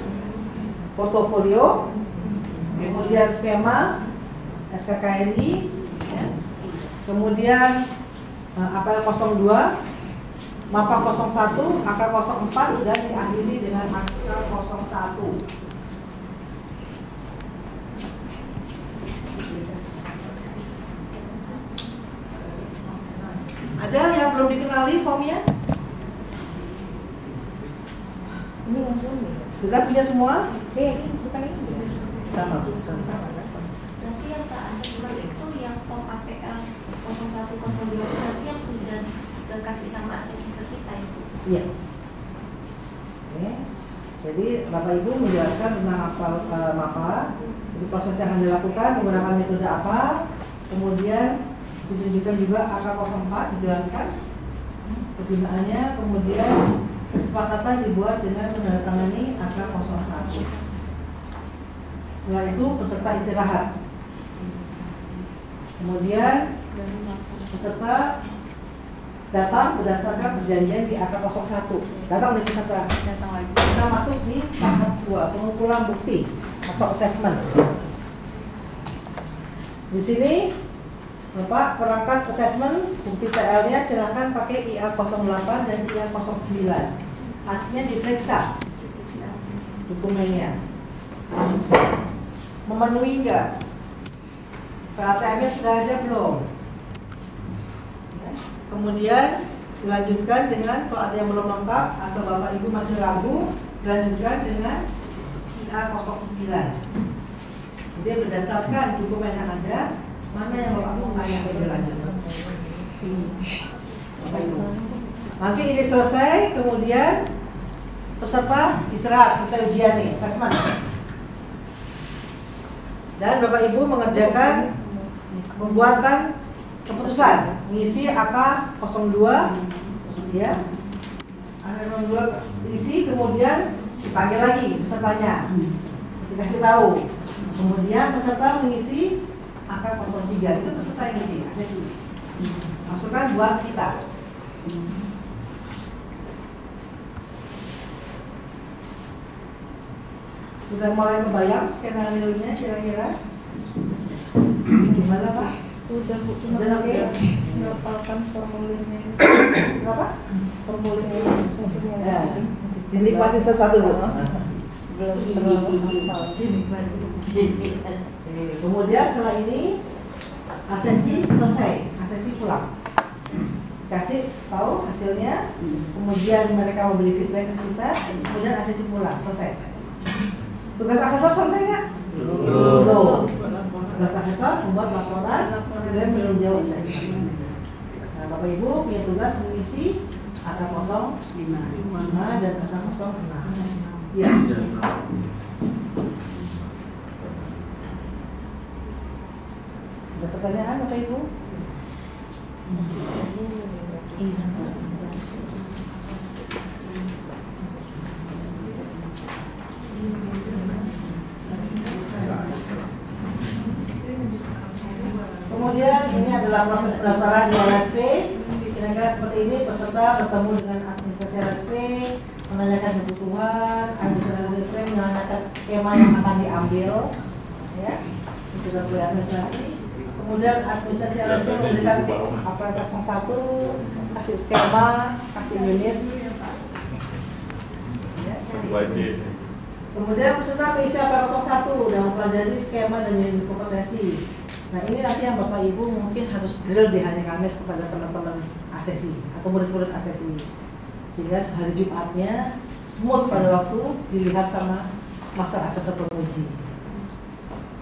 portofolio, kemudian skema, SKKNI, ya. Kemudian APL 02, MAPA 01, AK 04 dan diakhiri dengan AK 01. Ada yang belum dikenali formnya? Ini yang ini. Sudah punya semua? Ini bukan ini. Sama. Berarti yang ke asesmen itu yang form APL 0102 berarti yang sudah dikasih sama asesmen ke kita itu. Iya. Oke. Jadi Bapak Ibu menjelaskan tentang MAPA, jadi proses yang akan dilakukan, menggunakan metode apa, kemudian ditunjukkan juga AK04 dijelaskan kegunaannya, kemudian kesepakatan dibuat dengan menandatangani AK01. Setelah itu peserta istirahat. Kemudian peserta datang berdasarkan perjanjian di AK01. Datang di peserta. Datang lagi. Kita masuk di tahap 2, pengumpulan bukti atau assessment. Di sini Bapak perangkat assessment bukti TL-nya silakan pakai IA08 dan IA09. Artinya diperiksa dokumennya. Memenuhi enggak? PATM-nya sudah ada belum? Kemudian dilanjutkan dengan kalau ada yang belum lengkap atau Bapak Ibu masih ragu, dilanjutkan dengan IA09. Jadi berdasarkan dokumen yang ada, mana yang Bapak Ibu yang lebih lanjut. Bapak Ibu. Nanti ini selesai, kemudian peserta istirahat, selesai ujian nih, assessment. Dan Bapak Ibu mengerjakan pembuatan keputusan mengisi AK02 ya. AK02 isi, kemudian dipanggil lagi pesertanya. Dikasih tahu. Kemudian peserta mengisi AK03, itu peserta yang ngisi asesi. Masukkan buat kita. Sudah mulai kebayang skenario-nya kira-kira? Gimana Pak? Sudah Bu, cuma Sudah oke? ngapalkan formulirnya. Berapa? Formulirnya. Ya, dinikmati sesuatu. Belum terlalu hafal. Kemudian setelah ini asesi selesai, asesi pulang. Kasih tahu hasilnya, kemudian mereka memberi feedback ke kita, kemudian asesi pulang, selesai. Tugas asesor selesai nggak? Belum. Tugas asesor membuat laporan dan meninjau asesmen. Nah, Bapak Ibu punya tugas mengisi AK05 dan AK06. Ya. Ada pertanyaan Bapak Ibu? Kemudian ini adalah proses pendaftaran di LSP. Kira-kira seperti ini, peserta bertemu dengan administrasi LSP, menanyakan kebutuhan, administrasi LSP menanyakan skema yang akan diambil, ya, itu sesuai administrasi. Kemudian administrasi LSP memberikan aplikasi 01, kasih skema, kasih unit. Ya. Kemudian peserta mengisi AK01 dan mempelajari skema dan unit kompetensi. Nah ini nanti yang Bapak Ibu mungkin harus drill di hari Kamis kepada teman-teman asesi atau murid-murid asesi, sehingga hari Jumatnya smooth pada waktu dilihat sama master asesor penguji.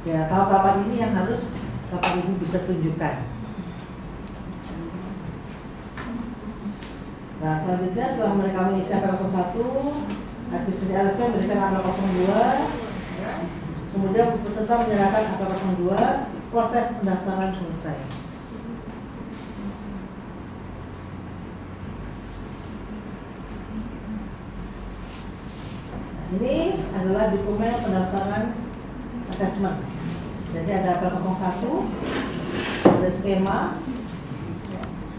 Ya, tahap-tahap ini yang harus Bapak Ibu bisa tunjukkan. Nah selanjutnya setelah mereka mengisi AK01, administrasi LSP memberikan AK02, kemudian peserta menyerahkan AK02. Proses pendaftaran selesai. Nah, ini adalah dokumen pendaftaran assessment. Jadi ada AK01, ada skema.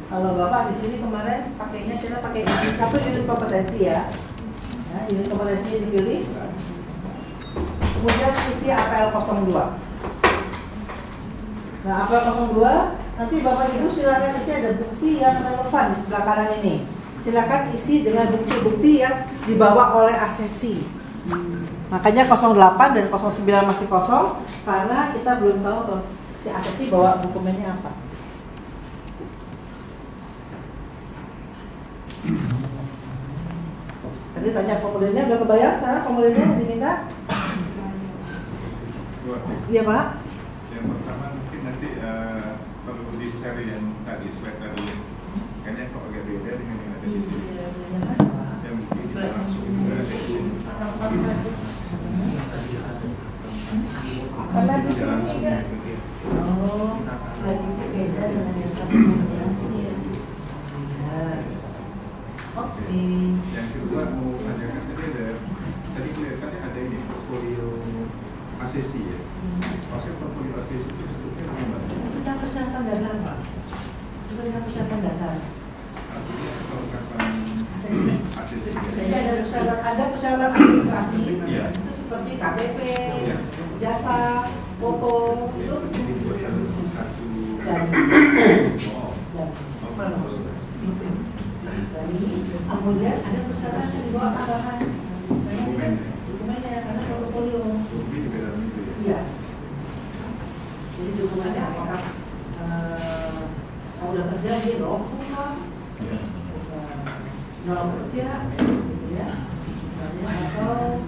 Kalau Bapak di sini kemarin pakainya kita pakai satu unit kompetensi ya. Nah, unit kompetensi dipilih. Kemudian isi APL02. Nah, APL02 nanti Bapak Ibu silakan isi, ada bukti yang relevan di sebelah kanan ini. Silakan isi dengan bukti-bukti yang dibawa oleh asesi. Makanya 08 dan 09 masih kosong karena kita belum tahu si asesi bawa dokumennya apa. Tadi tanya formulirnya udah kebayang, sekarang formulirnya yang diminta? Iya Pak. Yang pertama mungkin nanti perlu di share yang tadi slide tadi. Kayaknya kok agak beda dengan yang ada di sini. Yang Karena di sini enggak. Oh, lagi beda dengan yang sebelumnya. Oke. Yang kedua mau tanyakan tadi kelihatannya ada ini portfolio ACC ya. Maksudnya portfolio ACC itu bentuknya gimana? Itu kan persyaratan dasar Pak. Itu kan persyaratan dasar. Artinya kelengkapan ACC. Jadi ada persyaratan administrasi. Iya. Itu seperti KTP, Iya. jasa, foto itu. Satu. Dan kemudian ada persyaratan yang dibawa tambahan. Dokumennya karena portofolio. Iya. Jadi dokumennya apakah kalau udah kerja di rumah, dalam kerja, ya, atau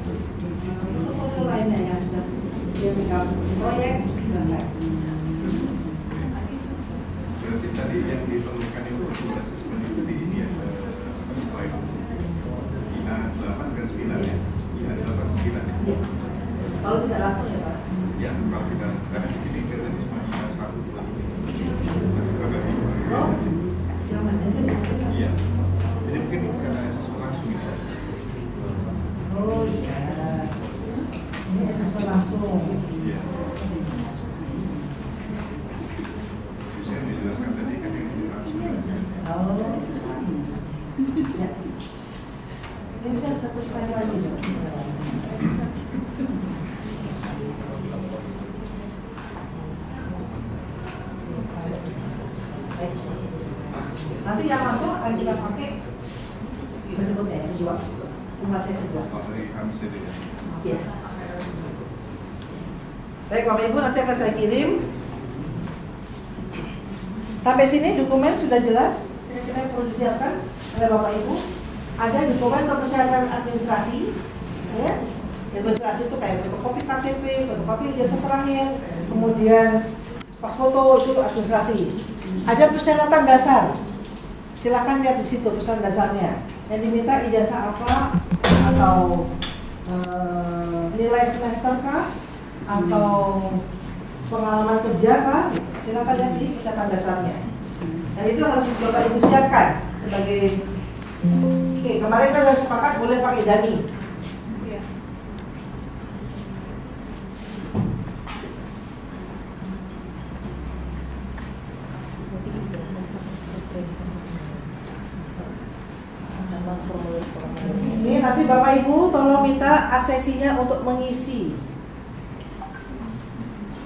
portofolio lainnya yang sudah dia pegang proyek, silakan. Berarti tadi yang diperlukan itu asesmen itu di ini ya, selain INA 8/9 ya, INA 8/9 ya. Iya. Kalau tidak langsung ya Pak. Ya, kalau kita sekarang di sini kita cuma INA 1, 2, 3. Oh, yang mana sih? Iya. Jadi mungkin bukan asesmen langsung ya. Oh iya. Ini asesmen langsung. Iya. Terus yang dijelaskan tadi kan yang langsung. Oh. Ya. Ini bisa satu slide lagi. Nanti yang masuk akan kita pakai berikutnya yang kedua. Simulasi yang kedua. Maksudnya kami sendiri ya. Iya. Baik Bapak Ibu, nanti akan saya kirim. Sampai sini dokumen sudah jelas. Kira-kira yang perlu disiapkan oleh Bapak Ibu. Ada dokumen untuk persyaratan administrasi, ya. Administrasi itu kayak fotokopi KTP, fotokopi ijazah terakhir, kemudian pas foto itu administrasi. Ada persyaratan dasar. Silakan lihat di situ persyaratan dasarnya. Yang diminta ijazah apa, atau nilai semester kah, atau pengalaman kerja kah? Silakan lihat di persyaratan dasarnya. Dan itu harus Bapak Ibu siapkan sebagai. Oke, kemarin kita sudah sepakat boleh pakai dummy. Iya. Ini nanti Bapak Ibu tolong minta asesinya untuk mengisi.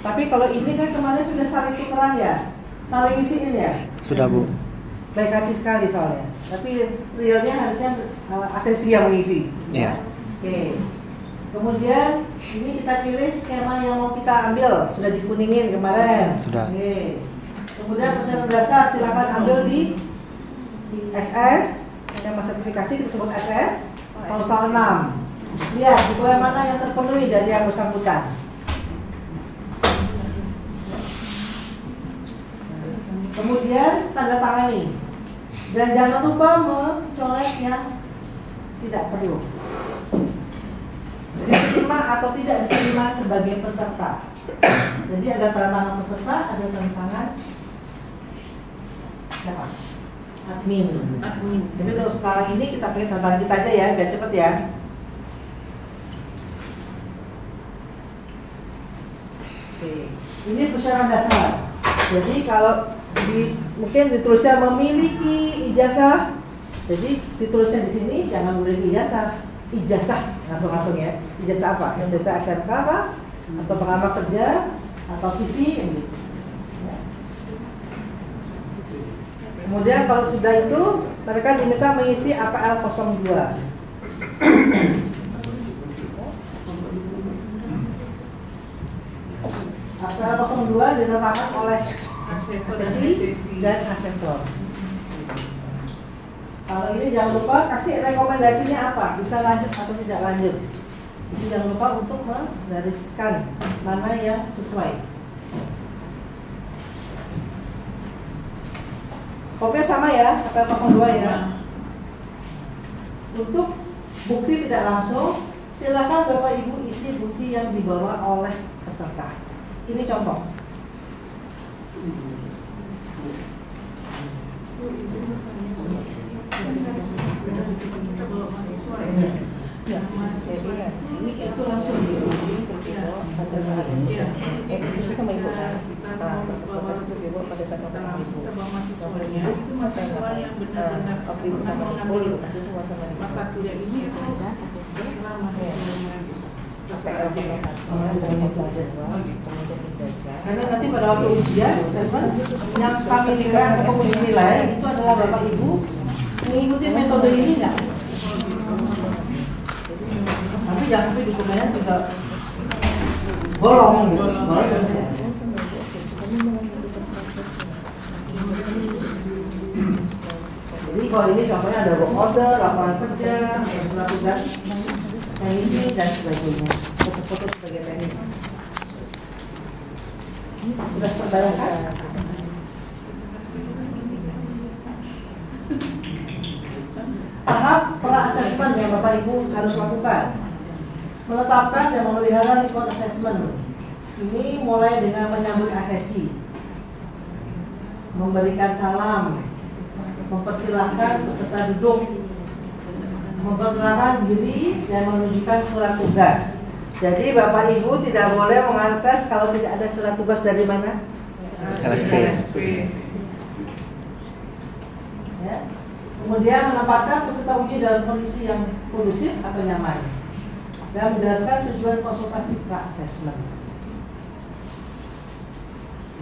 Tapi kalau ini kan kemarin sudah saling tukeran ya, saling isiin ya. Sudah Bu. Baik hati sekali soalnya. Tapi realnya harusnya asesi yang mengisi. Iya. Oke. Kemudian ini kita pilih skema yang mau kita ambil, sudah dikuningin kemarin. Sudah. Oke. Kemudian persyaratan dasar silakan ambil di SS, skema sertifikasi kita sebut SS, klausul 6. Lihat dokumen mana yang terpenuhi dari yang bersangkutan. Kemudian tanda tangani. Dan jangan lupa mencoret yang tidak perlu. Jadi diterima atau tidak diterima sebagai peserta. Jadi ada tanda tangan peserta, ada tanda tangan siapa? Admin. Jadi untuk sekarang ini kita pakai tanda tangan kita aja ya, biar cepet ya. Oke, ini persyaratan dasar. Jadi kalau mungkin ditulisnya memiliki ijazah, jadi ditulisnya di sini jangan memiliki ijazah, langsung ya. Ijazah apa? Ijazah SMK apa? Atau pengalaman kerja atau CV yang gitu. Ya. Kemudian kalau sudah itu mereka diminta mengisi APL 02. APL 02 ditetapkan oleh asesi dan asesor. Kalau ini jangan lupa kasih rekomendasinya apa, bisa lanjut atau tidak lanjut. Jadi jangan lupa untuk menggariskan mana yang sesuai. Fokusnya sama ya, APL 02 ya. Untuk Bukti tidak langsung, silakan Bapak Ibu isi bukti yang dibawa oleh peserta. Ini contoh. Kita bawa mahasiswa ya. Mahasiswa Itu langsung pada saat itu sama ibu kan. Transportasi ibu pada saat kita bawa mahasiswanya itu mahasiswa yang benar-benar waktu ibu sama ibu, ibu kasih semua sama ibu. mata kuliah ini itu terserah mahasiswanya. Karena nanti pada waktu ujian, assessment, yang kami nilai atau penguji nilai itu adalah Bapak Ibu mengikuti metode ini nggak? Tapi jangan sampai dokumennya juga bolong gitu. Jadi kalau ini contohnya ada work order, laporan kerja, surat tugas teknisi dan sebagainya. Foto-foto sebagai teknis. Sudah terbayangkan? Tahap pra-assessment yang Bapak Ibu harus lakukan. Menetapkan dan memelihara record assessment. Ini mulai dengan menyambut asesi, memberikan salam, mempersilahkan peserta duduk, memperkenalkan diri dan menunjukkan surat tugas. Jadi Bapak Ibu tidak boleh mengakses kalau tidak ada surat tugas dari mana? LSP. Ya. Kemudian menempatkan peserta uji dalam kondisi yang kondusif atau nyaman dan menjelaskan tujuan konsultasi pra-assessment.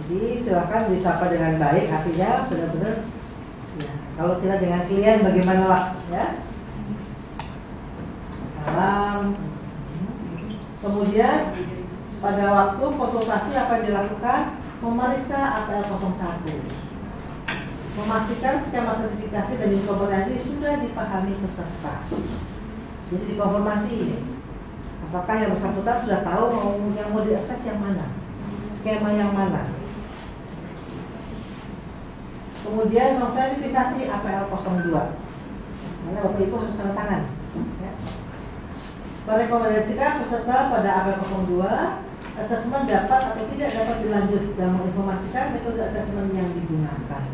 Jadi silakan disapa dengan baik, artinya benar-benar ya, kalau kita dengan klien bagaimana lah ya. Salam. Kemudian pada waktu konsultasi apa yang dilakukan? Memeriksa APL 01, memastikan skema sertifikasi dan inkorporasi sudah dipahami peserta. Jadi dikonfirmasi, apakah yang bersangkutan sudah tahu yang mau diakses yang mana, skema yang mana. Kemudian memverifikasi APL 02, mana Bapak Ibu harus tanda tangan. Ya. Merekomendasikan peserta pada APL 02, asesmen dapat atau tidak dapat dilanjut dan menginformasikan metode asesmen yang digunakan.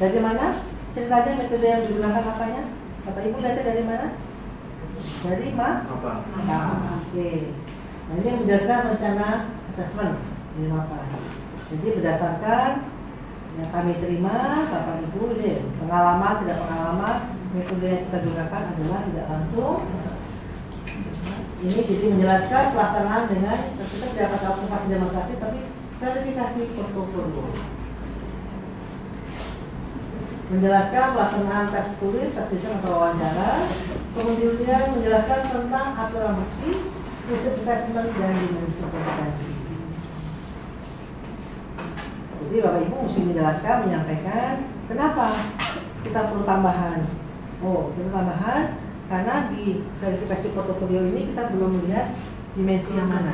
Dari mana? Ceritanya metode yang digunakan apanya? Bapak Ibu data dari mana? Dari apa? Oke. Nah ini yang menjelaskan rencana asesmen di MAPA. Jadi berdasarkan yang kami terima, Bapak Ibu ini pengalaman tidak pengalaman, metode yang kita gunakan adalah tidak langsung. Ini jadi menjelaskan pelaksanaan dengan kita tidak pada observasi demonstrasi tapi verifikasi portofolio. Menjelaskan pelaksanaan tes tulis, assessment atau wawancara, kemudian menjelaskan tentang aturan bukti, prinsip assessment dan dimensi kompetensi. Jadi Bapak Ibu mesti menjelaskan, menyampaikan kenapa kita perlu tambahan. Oh, perlu tambahan karena di verifikasi portofolio ini kita belum melihat dimensi yang mana.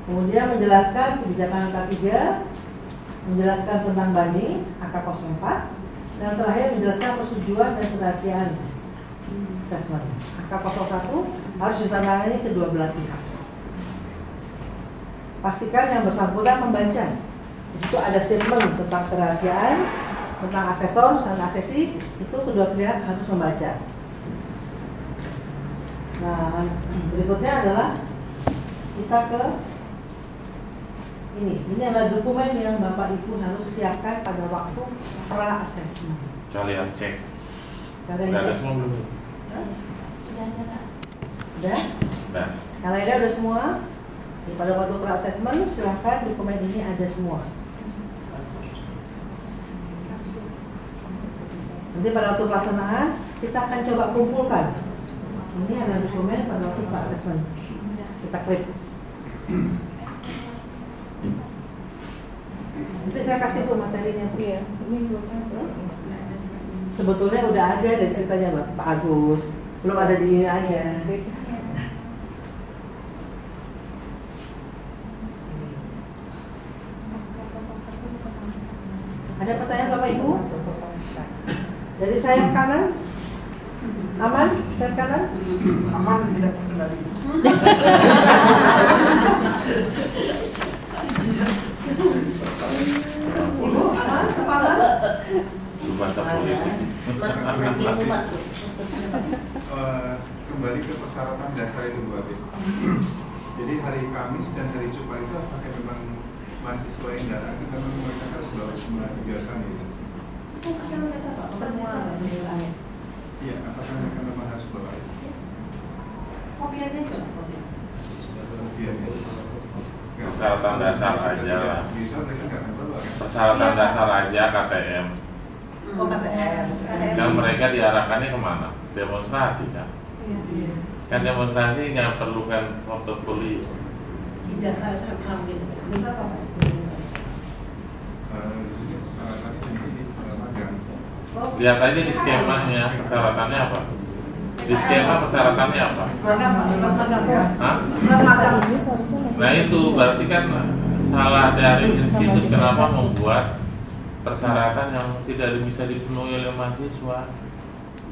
Kemudian menjelaskan kebijakan angka 3, menjelaskan tentang banding angka 04, dan terakhir menjelaskan persetujuan dan kerahasiaan assessment. Angka 01 harus ditandatangani kedua belah pihak. Pastikan yang bersangkutan membaca. Di situ ada statement tentang kerahasiaan, tentang asesor dan asesi, itu kedua pihak harus membaca. Nah, berikutnya adalah kita ke ini adalah dokumen yang Bapak Ibu harus siapkan pada waktu pra-assessment. Kalian cek. Kalian Udah ada cek. semua belum? Udah? Udah. Kalian udah semua? Pada waktu pra-assessment silahkan dokumen ini ada semua. Nanti pada waktu pelaksanaan kita akan coba kumpulkan. Ini ada dokumen pada waktu pra-assessment. Kita klik. Nanti saya kasih Bu materinya Bu. Iya, ini Sebetulnya udah ada dan ceritanya Pak Agus. Belum ada di ini aja. Ada pertanyaan Bapak Ibu? Jadi sayap kanan, aman, sayap kanan, aman, tidak terkendali. Ibu, aman, kepala. Baca politik. Kembali ke persyaratan dasar itu Bu Habib. Jadi hari Kamis dan hari Jumat itu apakah memang mahasiswa yang datang kita memang mereka harus bawa semua ijazah itu? Semua. Iya, apakah mereka memang harus bawa itu? Kopiannya itu. Persyaratan dasar aja lah. Bisa mereka nggak akan bawa kan? Persyaratan dasar aja KTM. Oh, KTM. Dan mereka diarahkannya kemana? Demonstrasi kan? Kan demonstrasi nggak perlukan portofolio. Ijazah SMA gitu. Bisa apa? Di sini persyaratannya nanti magang. Lihat aja di skemanya persyaratannya apa. Di skema persyaratannya apa? Magang, Pak. Surat magang. Hah? Surat magang. Nah itu berarti kan salah dari institut kenapa membuat persyaratan yang tidak bisa dipenuhi oleh mahasiswa.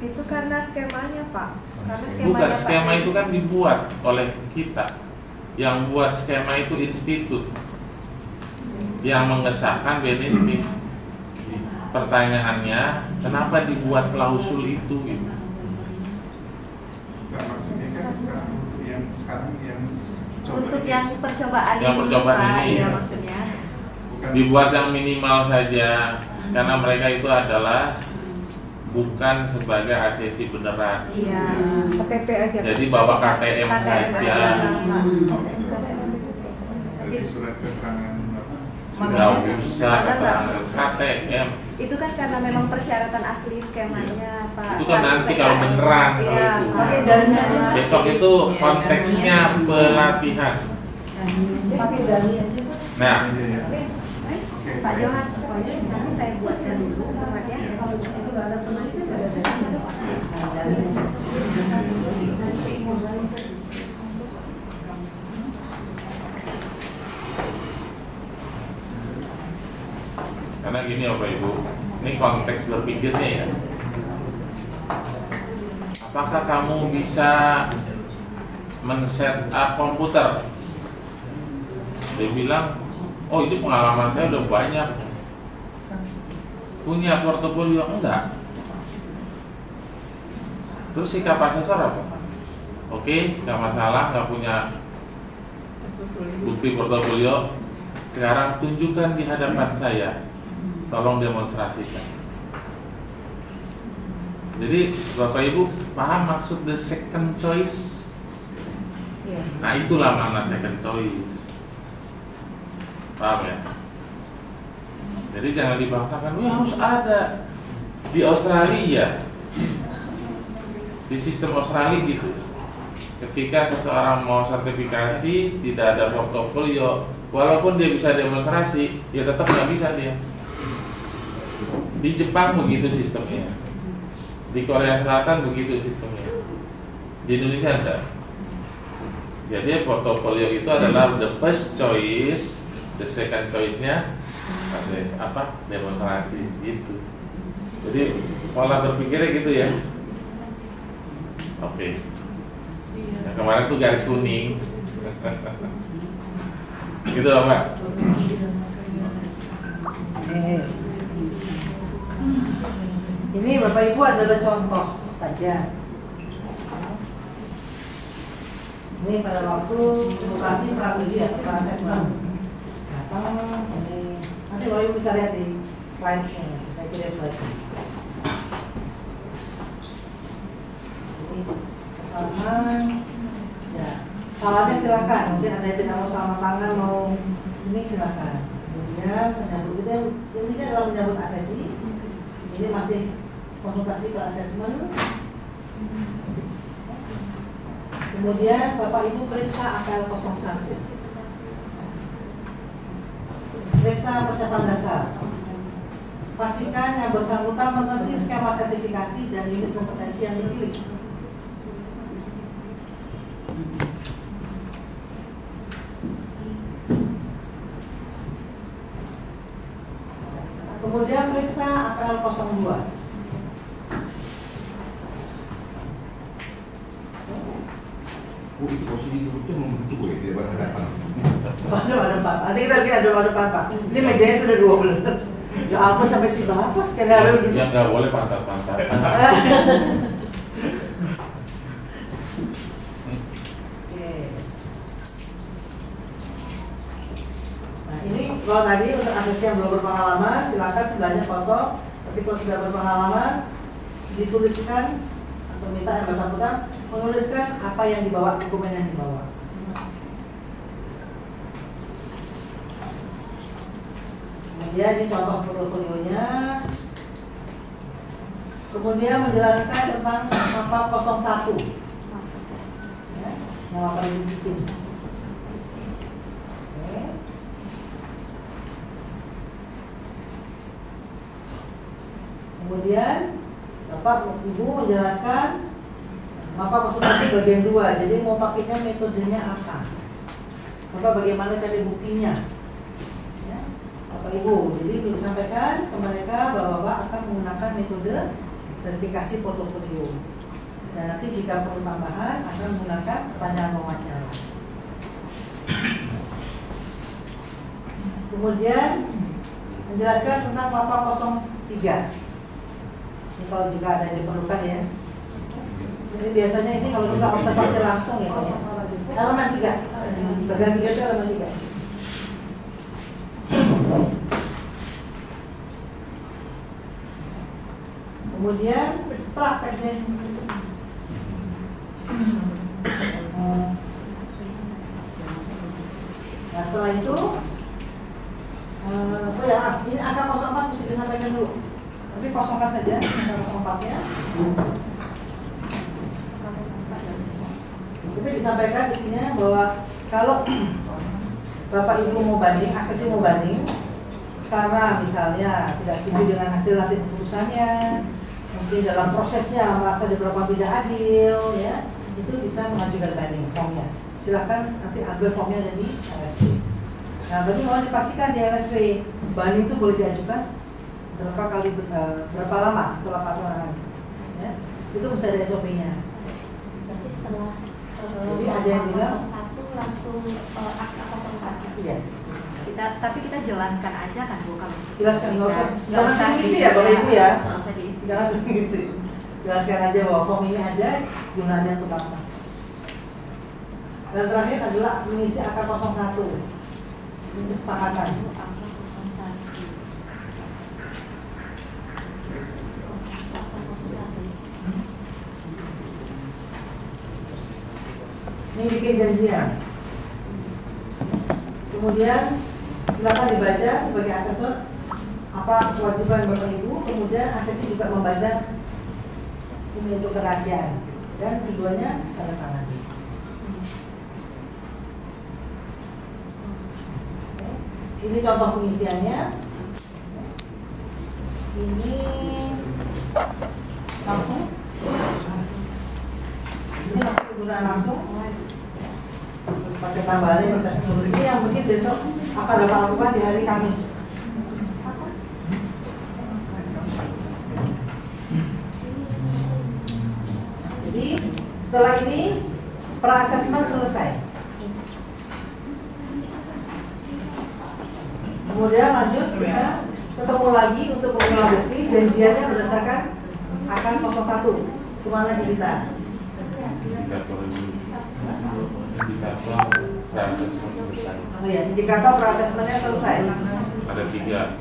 Itu karena skemanya, Pak. Karena Bukan, Pak, skema itu kan dibuat oleh kita. Yang buat skema itu institut yang mengesahkan benefit. Pertanyaannya, kenapa dibuat klausul itu gitu? Nggak, maksudnya kan sekarang yang coba untuk ini, yang percobaan Yang percobaan Pak, ini. iya maksudnya. bukan Dibuat yang minimal saja, karena mereka itu adalah bukan sebagai ACC beneran. Iya. KTP aja. Jadi bawa KTM KTM saja. aja, Pak. jadi surat keterangan apa? Nggak usah Magang KTM. Itu kan karena memang persyaratan asli skemanya, Pak. Itu kan nanti kalau beneran kalau Iya, itu. Pak. Besok itu konteksnya pelatihan. Pakai dari aja, Pak. Nah, Oke, Pak baik. Johan, nanti saya buatkan dulu formatnya. Kalau itu nggak ada mahasiswa. karena gini Bapak Ibu, ini konteks berpikirnya ya. Apakah kamu bisa men-set up komputer? Dia bilang, oh itu pengalaman saya udah banyak. Punya portofolio? Enggak. Terus sikap asesor apa? Oke, nggak masalah, nggak punya bukti portofolio. Sekarang tunjukkan di hadapan saya. Tolong demonstrasikan. Jadi Bapak Ibu paham maksud the second choice? Nah itulah makna second choice. Paham ya? Jadi jangan dibangsakan, wah harus ada. Di Australia, di sistem Australia gitu. Ketika seseorang mau sertifikasi tidak ada portofolio, walaupun dia bisa demonstrasi, ya tetap nggak bisa dia. Di Jepang begitu sistemnya, di Korea Selatan begitu sistemnya, di Indonesia enggak. Jadi portofolio itu adalah the first choice, the second choice-nya apa? Demonstrasi gitu. Jadi pola berpikirnya gitu ya. Oke. Yang kemarin tuh garis kuning. Gitu Pak. Ini Bapak Ibu adalah contoh saja. Ini pada waktu edukasi praktisi ya, asesmen. Ini nanti Bapak Ibu bisa lihat di slide-nya. Saya kirim slide-nya. Jadi pertama, ya salahnya silakan. Mungkin ada yang tidak mau sama tangan, mau ini silakan. Kemudian menyambut itu intinya adalah menyambut asesi. Ini masih konsultasi ke asesmen. Kemudian Bapak Ibu periksa AKL 01. Periksa persyaratan dasar. Pastikan yang bersangkutan mengerti skema sertifikasi dan unit kompetensi yang dipilih. Kemudian periksa AKL 02. itu posisi itu membentuk ya, tidak berhadapan. Waduh, ada Pak. Nanti kita lihat ada Pak. Ini mejanya sudah 12. Ya apa sampai si Bapak sekali hari duduk. Ya nggak boleh pantat-pantat. Ini kalau tadi untuk asesi yang belum berpengalaman, silakan sebelahnya kosong. Tapi kalau sudah berpengalaman, dituliskan atau minta yang bersangkutan menuliskan apa yang dibawa, dokumen yang dibawa. Kemudian ini contoh portofolionya. Kemudian menjelaskan tentang mapa 01 ya, yang akan dibikin. Kemudian Bapak Ibu menjelaskan mapa konsultasi bagian 2. Jadi mau pakainya metodenya apa? Bapak bagaimana cari buktinya? Ya, Bapak Ibu, jadi disampaikan ke mereka bahwa Bapak akan menggunakan metode verifikasi portofolio. Dan nanti jika perlu tambahan akan menggunakan pertanyaan wawancara. Kemudian menjelaskan tentang mapa 03. Ini kalau juga ada yang diperlukan ya. Jadi biasanya ini kalau bisa observasi langsung ya Pak ya. Halaman 3. Bagian 3 itu halaman 3. Kemudian prakteknya. Nah setelah itu oh ya, ini angka 04 mesti disampaikan dulu. Tapi kosongkan saja angka 04-nya. Tapi disampaikan di sini bahwa kalau Bapak Ibu mau banding, asesi mau banding, karena misalnya tidak setuju dengan hasil nanti keputusannya, mungkin dalam prosesnya merasa diperlakukan tidak adil, ya, itu bisa mengajukan banding formnya. Silahkan nanti ambil formnya ada di LSP. Nah, berarti mau dipastikan di LSP banding itu boleh diajukan berapa lama setelah pelaksanaan, ya, itu bisa ada SOP-nya. Berarti setelah jadi ada yang bilang 01 langsung akta 04. Iya. Tapi kita jelaskan aja kan Bu, kalau Jelaskan, nggak usah diisi ya Bapak Ibu ya. Nggak usah diisi. Jangan diisi. Jelaskan aja bahwa form ini ada gunanya untuk apa. Dan terakhir adalah mengisi angka 01. Ini kesepakatan. Angka 01. Ini bikin janjian. Kemudian silakan dibaca sebagai asesor apa kewajiban Bapak Ibu. Kemudian asesi juga membaca ini untuk kerahasiaan dan keduanya tanda tangan. Ini contoh pengisiannya. Ini langsung. Ini masih penggunaan langsung. Terus pakai tambahan tes tulis ini yang mungkin besok akan dapat lakukan di hari Kamis. Jadi setelah ini pra-assessment selesai. Kemudian lanjut kita ketemu lagi untuk mengevaluasi janjiannya berdasarkan akan 01 kemana kita. Indikator pra-assessment selesai. Oh ya, indikator pra-assessmentnya selesai. Ada 3.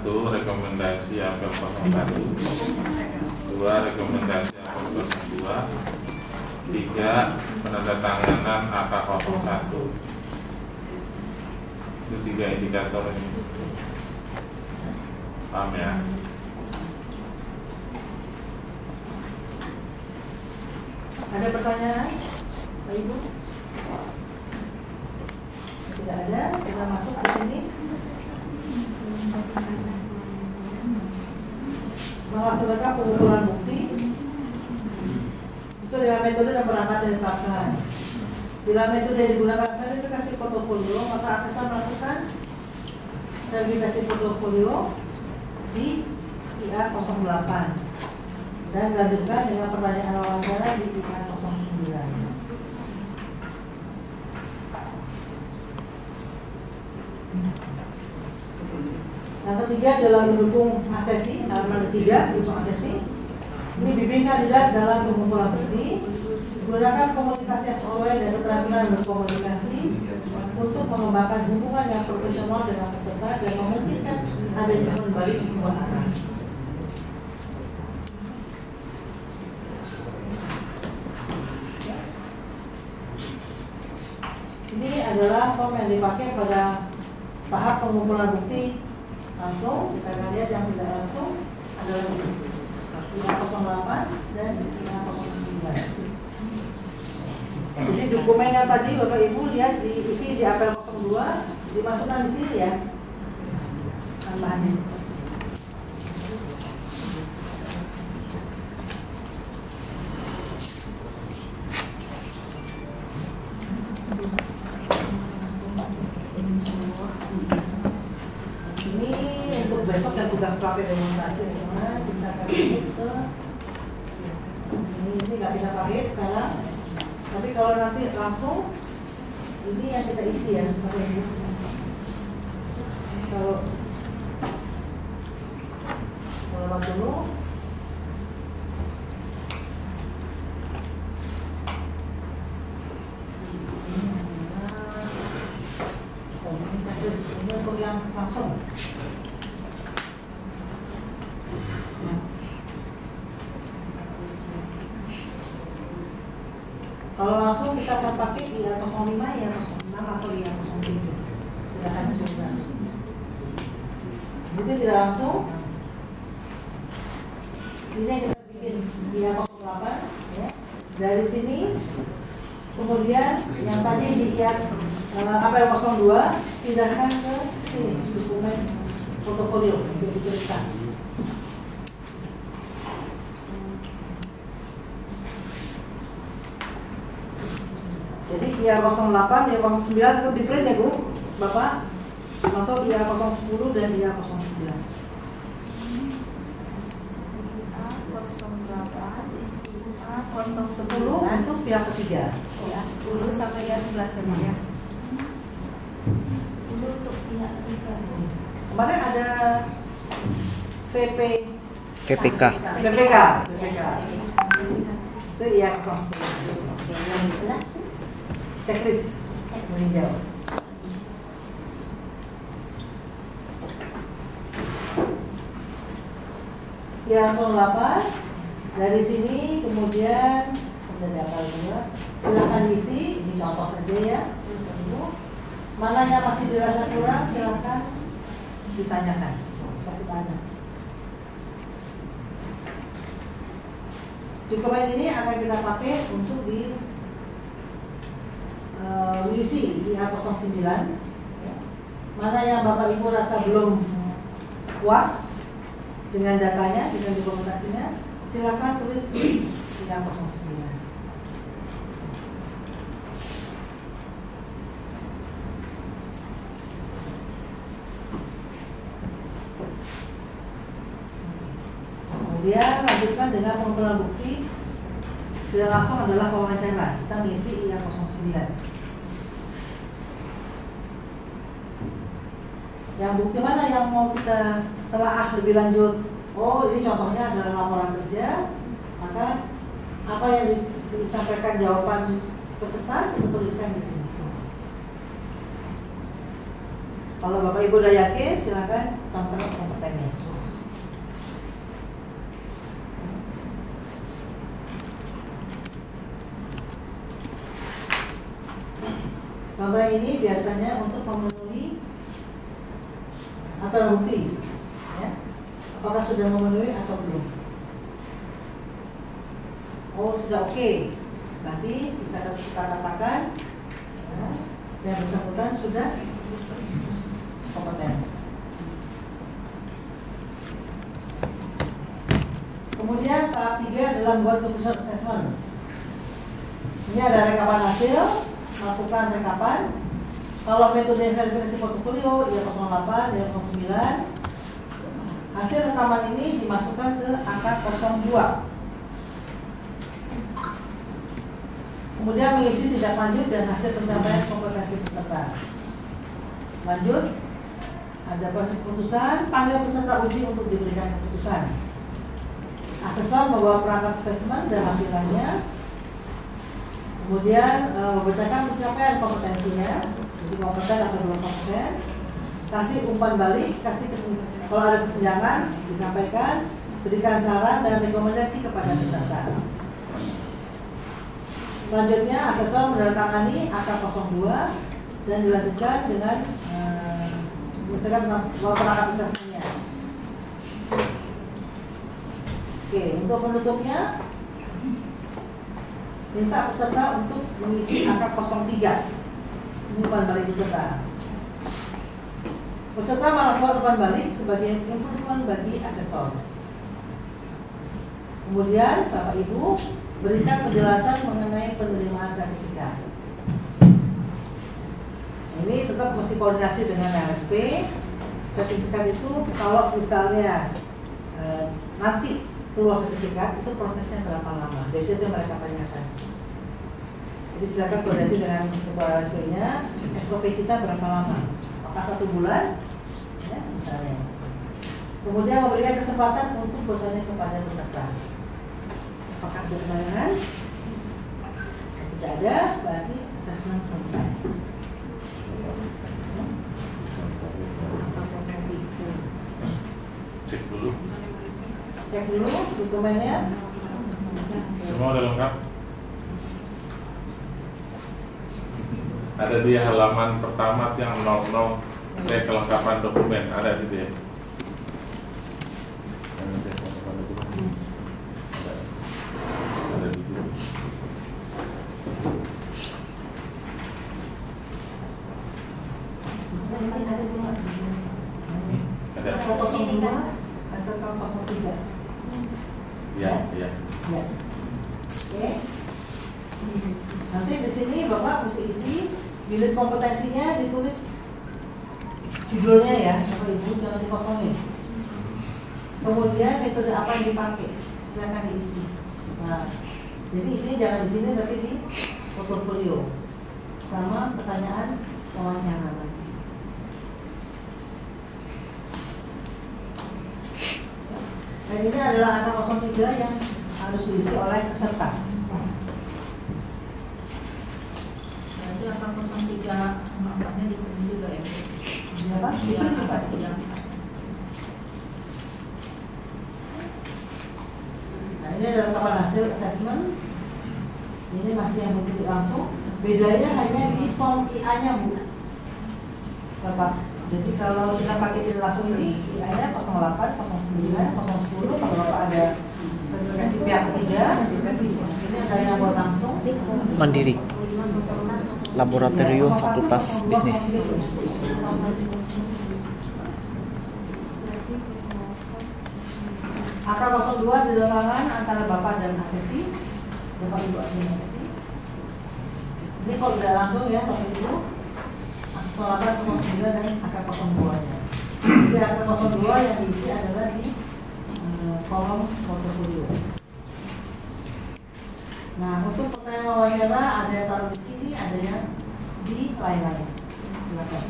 1. Rekomendasi apel 01. 2. Rekomendasi apel 02. 3. Penandatanganan AK 01. Itu 3 indikator ini. Paham ya? Ada pertanyaan, Pak Ibu? Tidak ada, kita masuk ke sini. Melaksanakan pengumpulan bukti sesuai dengan metode dan perangkat yang ditetapkan. Bila metode yang digunakan verifikasi portofolio, maka asesor melakukan verifikasi portofolio di IA 08 dan dilanjutkan dengan pertanyaan wawancara di IA 09. Yang ketiga adalah mendukung asesi, halaman ketiga mendukung asesi. Ini bimbing kandidat dalam pengumpulan bukti, gunakan komunikasi yang sesuai dan keterampilan berkomunikasi untuk mengembangkan hubungan yang profesional dengan peserta dan memungkinkan adanya kembali dua arah. Ini adalah form yang dipakai pada tahap pengumpulan bukti langsung. Kita akan lihat yang tidak langsung adalah 508 dan 509. Jadi dokumen yang tadi Bapak Ibu lihat diisi di apel 02, dimasukkan di sini ya. Tambahannya. Ini untuk besok yang tugas praktek demonstrasi teman-teman, kita akan masuk ke ini nggak bisa pakai sekarang. Tapi kalau nanti langsung, ini yang kita isi ya, Bapak Ibu. Kalau dulu, ini untuk yang langsung. Kalau langsung kita akan pakai IA 05, IA 06 atau IA 07. Silakan coba. Jadi tidak langsung. Ini yang kita bikin IA 08 ya. Dari sini kemudian yang tadi di IA apel 02 pindahkan ke sini dokumen portofolio untuk dituliskan. Jadi IA 08, IA 09 tetap di print ya Bu, Bapak. Masuk IA 010 dan IA 011. A08, A010 untuk pihak ketiga. Ya, 10 sampai ya 11 ya. 10 untuk pihak ketiga. Kemarin ada PPK. Itu IA 010. Yang 11 Checklist meninjau. Ya 08 dari sini kemudian dari apel 2 silakan isi, ini contoh saja ya. Mana yang masih dirasa kurang silakan ditanyakan, kasih tanya. Dokumen ini akan kita pakai untuk diisi di A09 ya. Mana yang Bapak Ibu rasa belum puas dengan datanya, dengan dokumentasinya, silakan tulis di A09. Kemudian lanjutkan dengan pengumpulan bukti. Tidak langsung adalah wawancara. Kita mengisi IA 09. Yang bukti mana yang mau kita telaah lebih lanjut? Oh, ini contohnya adalah laporan kerja. Maka apa yang disampaikan jawaban peserta kita tuliskan di sini. Kalau Bapak Ibu udah yakin, silakan tonton kompetennya. Contoh ini biasanya untuk memenuhi aturan bukti, ya. Apakah sudah memenuhi atau belum? Oh sudah oke, berarti bisa kita katakan ya, yang bersangkutan sudah kompeten. Kemudian tahap 3 adalah membuat supervision assessment. Ini ada rekapan hasil. Lakukan rekapan. Kalau metode verifikasi portofolio IA 08, IA 09, hasil rekaman ini dimasukkan ke angka 02. Kemudian mengisi tindak lanjut dan hasil pencapaian kompetensi peserta. Lanjut, ada proses keputusan, panggil peserta uji untuk diberikan keputusan. Asesor membawa perangkat asesmen dan lampirannya, kemudian membacakan pencapaian kompetensinya, jadi kompeten atau belum kompeten, kasih umpan balik, kalau ada kesenjangan disampaikan, berikan saran dan rekomendasi kepada peserta. Selanjutnya asesor menandatangani akta 02 dan dilanjutkan dengan misalkan perangkat asesmennya. Oke, untuk penutupnya minta peserta untuk mengisi akta 03. Ini umpan balik peserta. Peserta melakukan umpan balik sebagai improvement bagi asesor. Kemudian Bapak Ibu berikan penjelasan mengenai penerimaan sertifikat. Ini tetap mesti koordinasi dengan RSP. Sertifikat itu kalau misalnya nanti keluar sertifikat itu prosesnya berapa lama? Biasanya itu mereka tanyakan. Jadi silakan koordinasi dengan ketua RSP-nya. SOP kita berapa lama? Apakah 1 bulan? Ya, misalnya. Kemudian memberikan kesempatan untuk bertanya kepada peserta. Apakah ada pertanyaan? Tidak ada, berarti assessment selesai. Cek dulu. Cek dulu dokumennya. Semua udah lengkap. Ada di halaman pertama yang 00 kelengkapan dokumen, ada di dia. Ya. Oke. Nanti di sini Bapak mesti isi unit kompetensinya, ditulis judulnya ya, Bapak Ibu, jangan dikosongin. Kemudian metode apa yang dipakai, silakan diisi. Nah, jadi isinya jangan di sini tapi di portofolio sama pertanyaan wawancara nanti. Dan ini adalah angka 03 yang harus diisi oleh peserta. Nanti angka 03 sama angkanya dipenuhi juga ya? Apa? Nah, ini adalah kapan hasil assessment. Ini masih yang bukti langsung. Bedanya hanya di form IA-nya, Bu. Bapak. Jadi kalau kita pakai ini langsung ini, IA-nya 08, 09, 010. Kalau Bapak ada verifikasi pihak ketiga, ini ada yang buat langsung. Mandiri. Laboratorium Fakultas Bisnis. Angka 02 di tangan antara Bapak dan asesi, Bapak Ibu asesi. Ini kalau udah langsung ya Bapak Ibu, angka 09 dan angka 02-nya. Jadi angka 02 yang diisi adalah di kolom portofolio. Nah, untuk pertanyaan wawancara ada yang taruh di sini, ada yang di lain-lain. Silakan.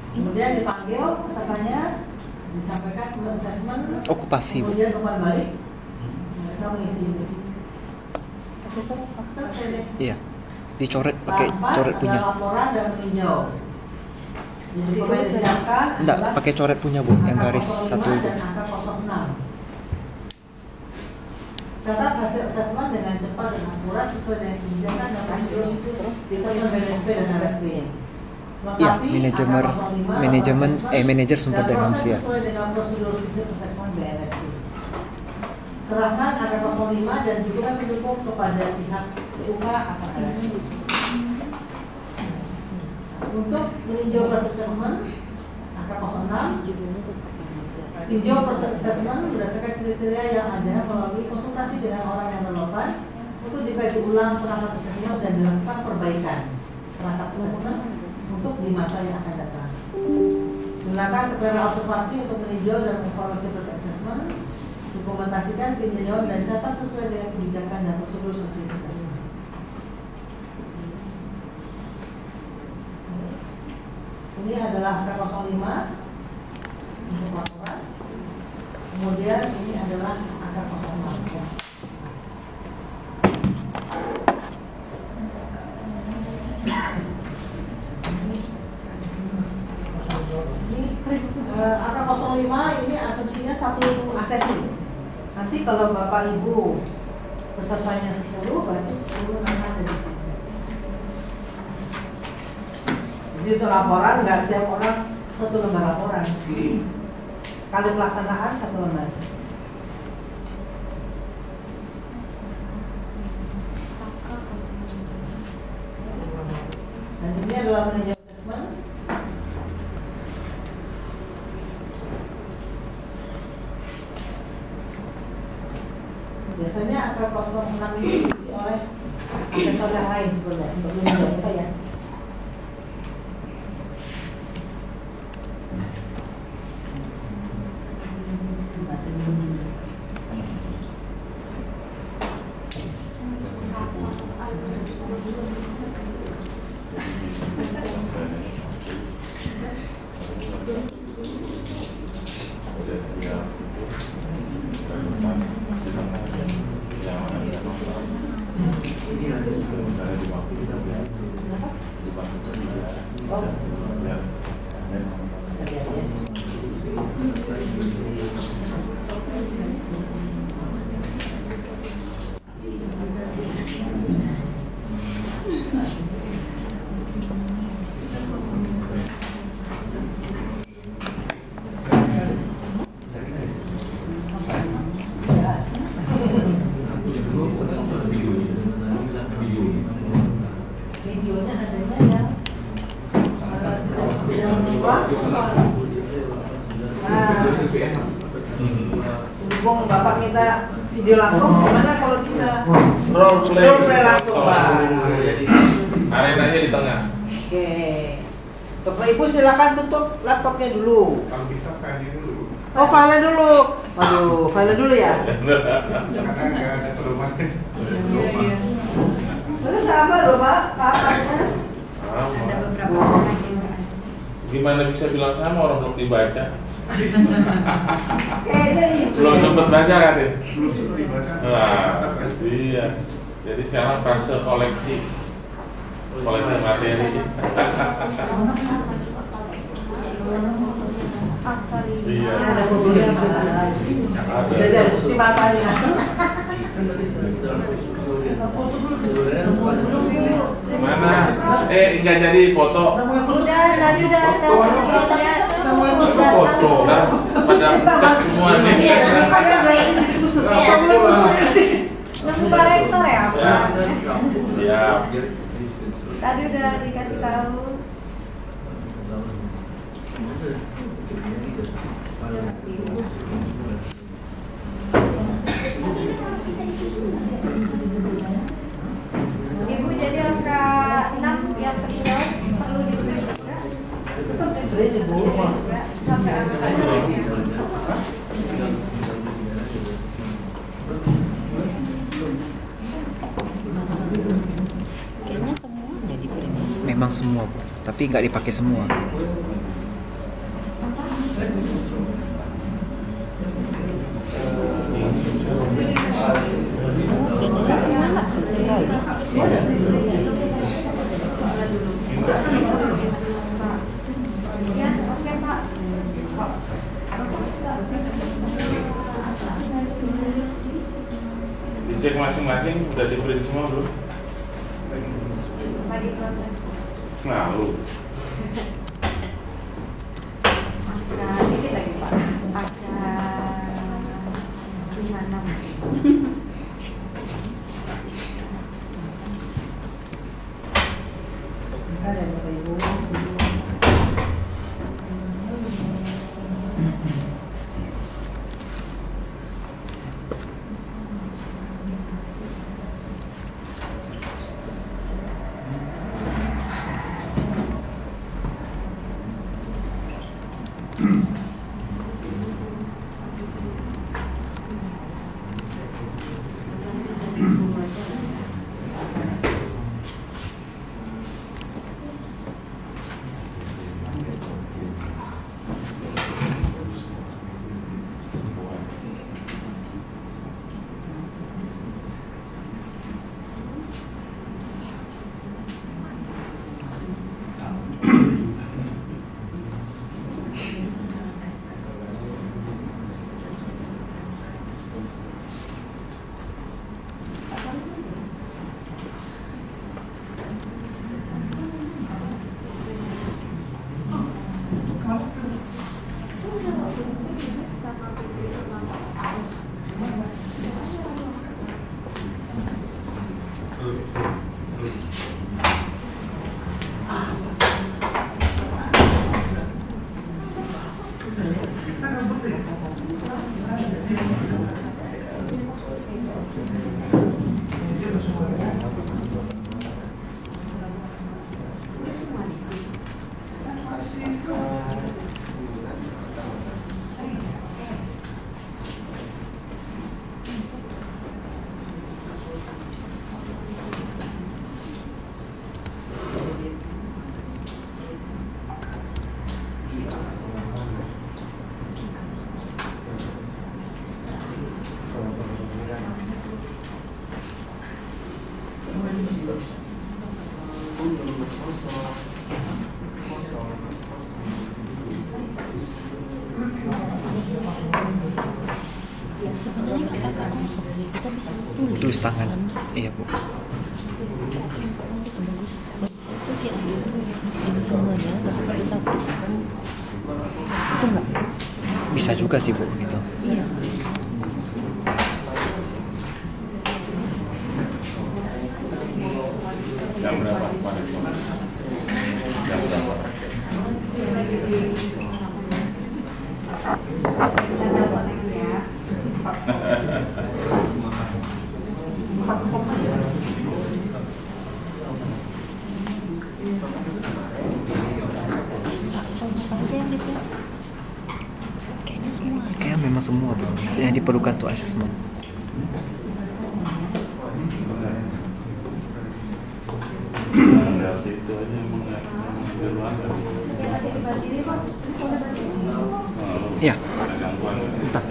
Kemudian dipanggil pesertanya, disampaikan ke assessment, Okupasi, Bu. kemudian umpan balik, mereka mengisi ini. Selesai deh. Iya. Dicoret pakai coret punya. Laporan dan meninjau. Jadi disiapkan. Enggak, pakai coret punya, Bu, yang garis 1 itu. Dan angka 06. Catat hasil assessment dengan cepat dan akurat sesuai dengan kebijakan dan prosedur assessment BNSP dan RSP. Iya, manajer sumber daya manusia. Sesuai dengan prosedur sistem assessment BNSP. Serahkan angka 05 dan juga pendukung kepada pihak PUK atau RSP. Untuk meninjau proses assessment, angka 06. Tinjau proses assessment berdasarkan kriteria yang ada melalui konsultasi dengan orang yang relevan untuk dikaji ulang perangkat assessment dan dilakukan perbaikan perangkat assessment untuk di masa yang akan datang. Gunakan keterangan observasi untuk meninjau dan mengevaluasi perangkat assessment, dokumentasikan peninjauan dan catat sesuai dengan kebijakan dan prosedur sistem assessment. Ini adalah angka 05 untuk laporan. Kemudian ini adalah angka 06 ya. Angka 05 ini asumsinya satu asesmen. Nanti kalau Bapak Ibu pesertanya 10, berarti 10 nama ada di sini. Jadi itu laporan, nggak setiap orang satu lembar laporan. Sekali pelaksanaan satu lembar. Dan ini adalah manajer assessment. Biasanya angka 06 ini diisi oleh asesor yang lain sebenarnya untuk menunjukkan kita ya. Berhubung Bapak minta video langsung, gimana kalau kita role play langsung, Pak? Arenanya di tengah. Oke. Bapak Ibu silakan tutup laptopnya dulu. Kalau bisa filenya dulu. Oh, filenya dulu. Waduh, filenya dulu ya. Karena nggak ada perubahan. Terus sama loh, Pak. Ada beberapa slide juga. Gimana bisa bilang sama orang belum dibaca? Kayaknya itu. Belum sempat baca kan ya? Belum sempat dibaca. Iya. Jadi sekarang fase koleksi materi. Iya. Ada fotonya, Pak. Jadi ada cuci matanya. Mana? Nggak jadi foto. Udah, tadi udah Foto kan? Pada cek semua nih. Iya, nanti kosong nunggu Pak Rektor ya, Pak. Siap. Tadi udah dikasih tahu. Ibu, jadi angka 6 yang tertinggal perlu diberi juga. Tetap diberi juga. Sampai angka 6 ya. Kayaknya semuanya diberi. Memang semua, Bu. Tapi nggak dipakai semua. Ya, oke Pak. Dicek masing-masing udah di-print semua belum? Lagi proses. Nah, lu. Nah, dikit lagi Pak. Ada 56. Ada Bapak Ibu. Tulis tangan. Iya, Bu. Bisa juga sih, Bu, gitu. Iya. Jam berapa? Jam berapa? Kayaknya memang semua, Bu, yang diperlukan untuk asesmen. Itu aja Iya. Entah.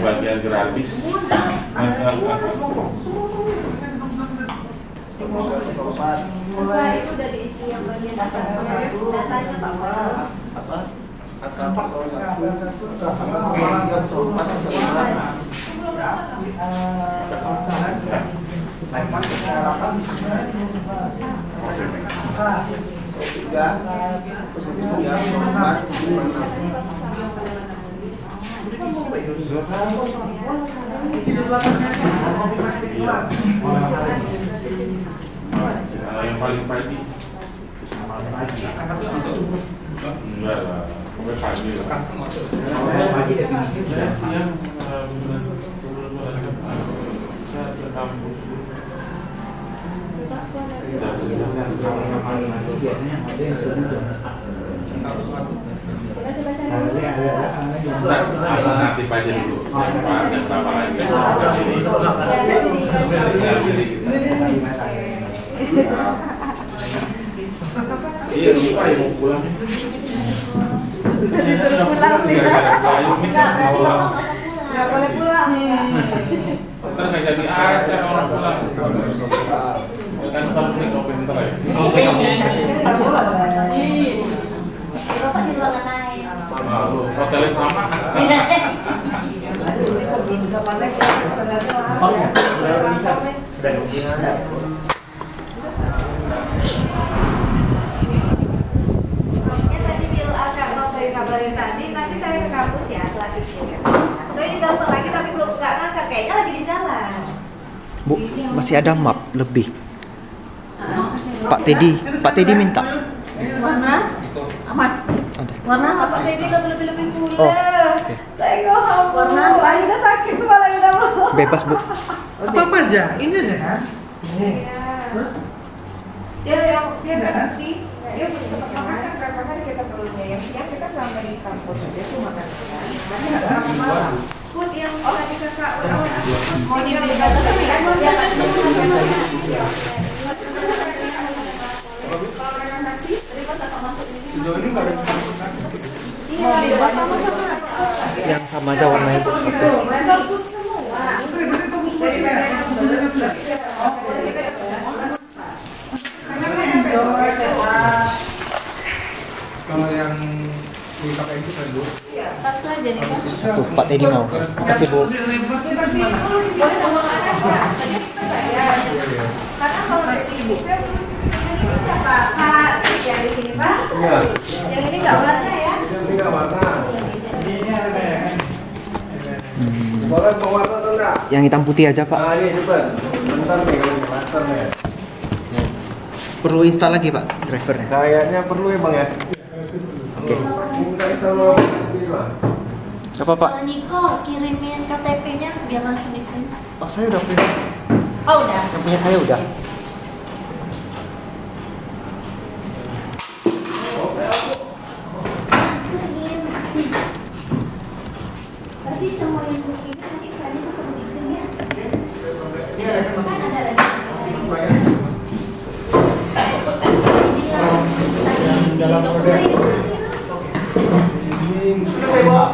Bagian gratis. Itu udah diisi yang bagian datanya Pak. Yang paling pagi. Enggak lah, pokoknya pagi lah. Pagi definisinya. Siang saya ke kampus. Biasanya ada yang sudah Nanti aja dulu. Yang berapa lagi? Iya, lupa ya mau pulang. Disuruh pulang nih. Nggak boleh pulang. Ntar nggak jadi aja kalau pulang. Kan harus nih kalau pinter ya. Nggak boleh. Bapak di ruangan lain. Hotelnya sama. Aduh, ini kok belum bisa panen ya. Ternyata mahal ya. Tadi Kak Novi kabarin tadi, nanti saya ke kampus ya, setelah itu ya. Tuh ini telepon lagi tapi belum nggak ngangkat, kayaknya lagi di jalan. Bu, masih ada map lebih. Pak Teddy minta. Warna? Emas. Ada. Warna apa? Pak Teddy udah lebih pula. Oh, oke. Tengok, warna lain udah sakit kepala udah mau. Bebas, Bu. Apa aja? Ini aja kan? Terus? Dia yang dia berarti dia punya tempat makan kan berapa hari kita perlunya yang siap kita sampai di kampus aja cuma kan. Makanya agak malam. Food yang tadi kakak Mau dibeli batasi kan? Sejauh ini nggak ada Yang sama aja warnanya. Kalau yang KPM itu kan Bu? satu aja nih Pak. Satu, Pak Teddy mau. Makasih Bu. Karena kalau di sini yang ini siapa? Pak Sri yang di sini Pak. Iya. Yang ini nggak warna ya? Ini nggak warna. Boleh mau warna atau enggak? Yang hitam putih aja Pak. Ah, ini cepet. Bentar nih kalau ini master nih. Perlu install lagi Pak drivernya. Kayaknya perlu ya Bang ya. Oke. Minta sama sendiri lah. Siapa Pak? Niko kirimin KTP-nya biar langsung dikirim. Oh saya udah punya. Oh udah. Yang punya saya udah. Berarti semua yang begini nanti kalian itu perlu dikirim ya? Kan ada lagi. Dalam order. Ini sudah saya bawa.